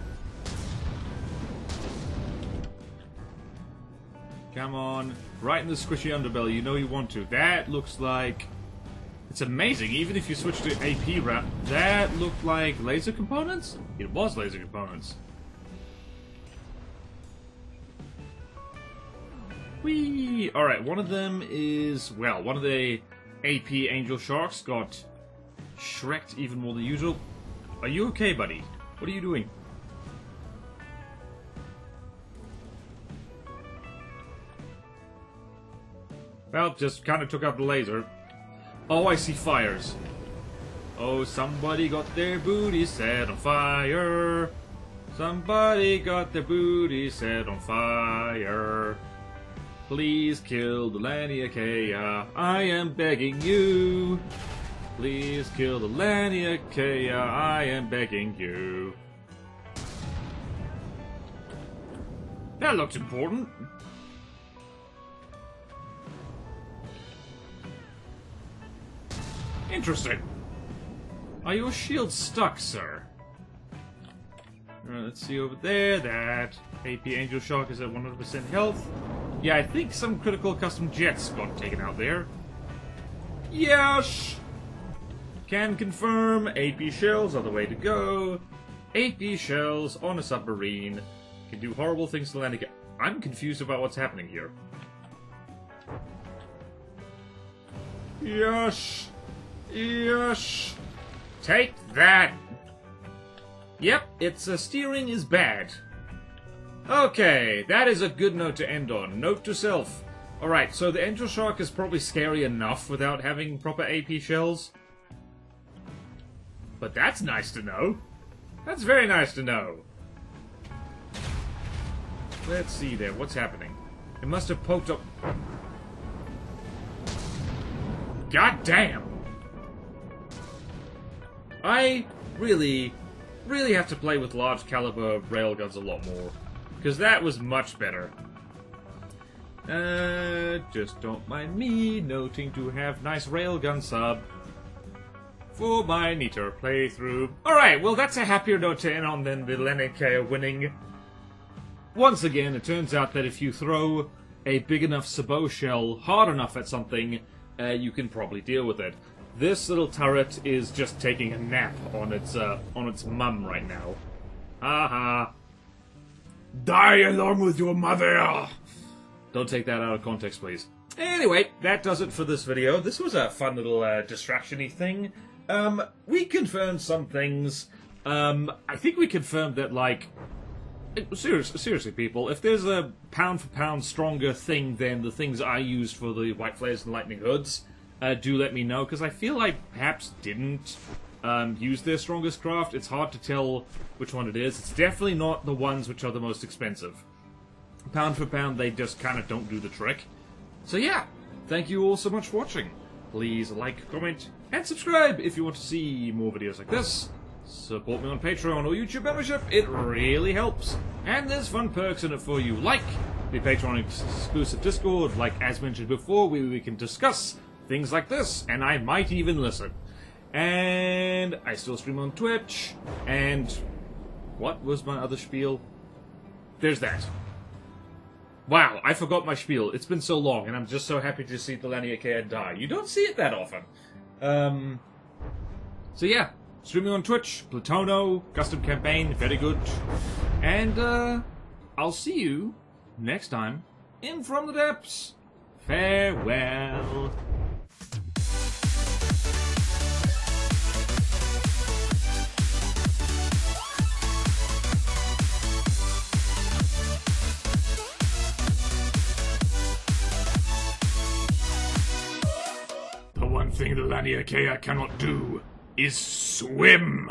S1: Come on. Right in the squishy underbelly. You know you want to. That looks like... It's amazing. Even if you switch to AP wrap, that looked like laser components? It was laser components. Whee! Alright, one of them is... Well, one of the AP Angel Sharks got shreked even more than usual. Are you okay, buddy? What are you doing? Well, just kind of took out the laser. Oh, I see fires. Oh, somebody got their booty set on fire. Somebody got their booty set on fire. Please kill the Laniakea. I am begging you. Please kill the Laniakea. I am begging you. That looks important. Interesting. Are your shields stuck, sir? Let's see over there. That AP Angel Shock is at 100% health. Yeah, I think some critical custom jets got taken out there. Yes! Can confirm AP shells are the way to go. AP shells on a submarine can do horrible things to land again. I'm confused about what's happening here. Yes! Yes! Take that! Yep, its steering is bad. Okay, that is a good note to end on. Note to self. Alright, so the Angel Shark is probably scary enough without having proper AP shells. But that's nice to know. That's very nice to know. Let's see there, what's happening? It must have poked up... God damn! I really have to play with large caliber railguns a lot more. Because that was much better. Just don't mind me noting to have nice railgun sub for my neater playthrough. Alright, well that's a happier note to end on than the Laniakea winning. Once again, it turns out that if you throw a big enough sabot shell hard enough at something, you can probably deal with it. This little turret is just taking a nap on its mum right now. Haha. Die along with your mother! Don't take that out of context, please. Anyway, that does it for this video. This was a fun little distraction-y thing. We confirmed some things. I think we confirmed that, like... Seriously, people, if there's a pound-for-pound stronger thing than the things I used for the White Flares and Lightning Hoods, do let me know, because I feel I perhaps didn't use their strongest craft. It's hard to tell which one it is. It's definitely not the ones which are the most expensive. Pound for pound, they just kind of don't do the trick. So yeah, thank you all so much for watching. Please like, comment, and subscribe if you want to see more videos like this. Support me on Patreon or YouTube membership, it really helps. And there's fun perks in it for you, like the Patreon exclusive Discord, like as mentioned before, where we can discuss things like this, and I might even listen. And I still stream on Twitch, and what was my other spiel? There's that. Wow, I forgot my spiel. It's been so long, and I'm just so happy to see the Laniakea die. You don't see it that often. So yeah, streaming on Twitch, Plutono, custom campaign, very good. And I'll see you next time in From the Depths. Farewell. The one thing the Laniakea cannot do is swim.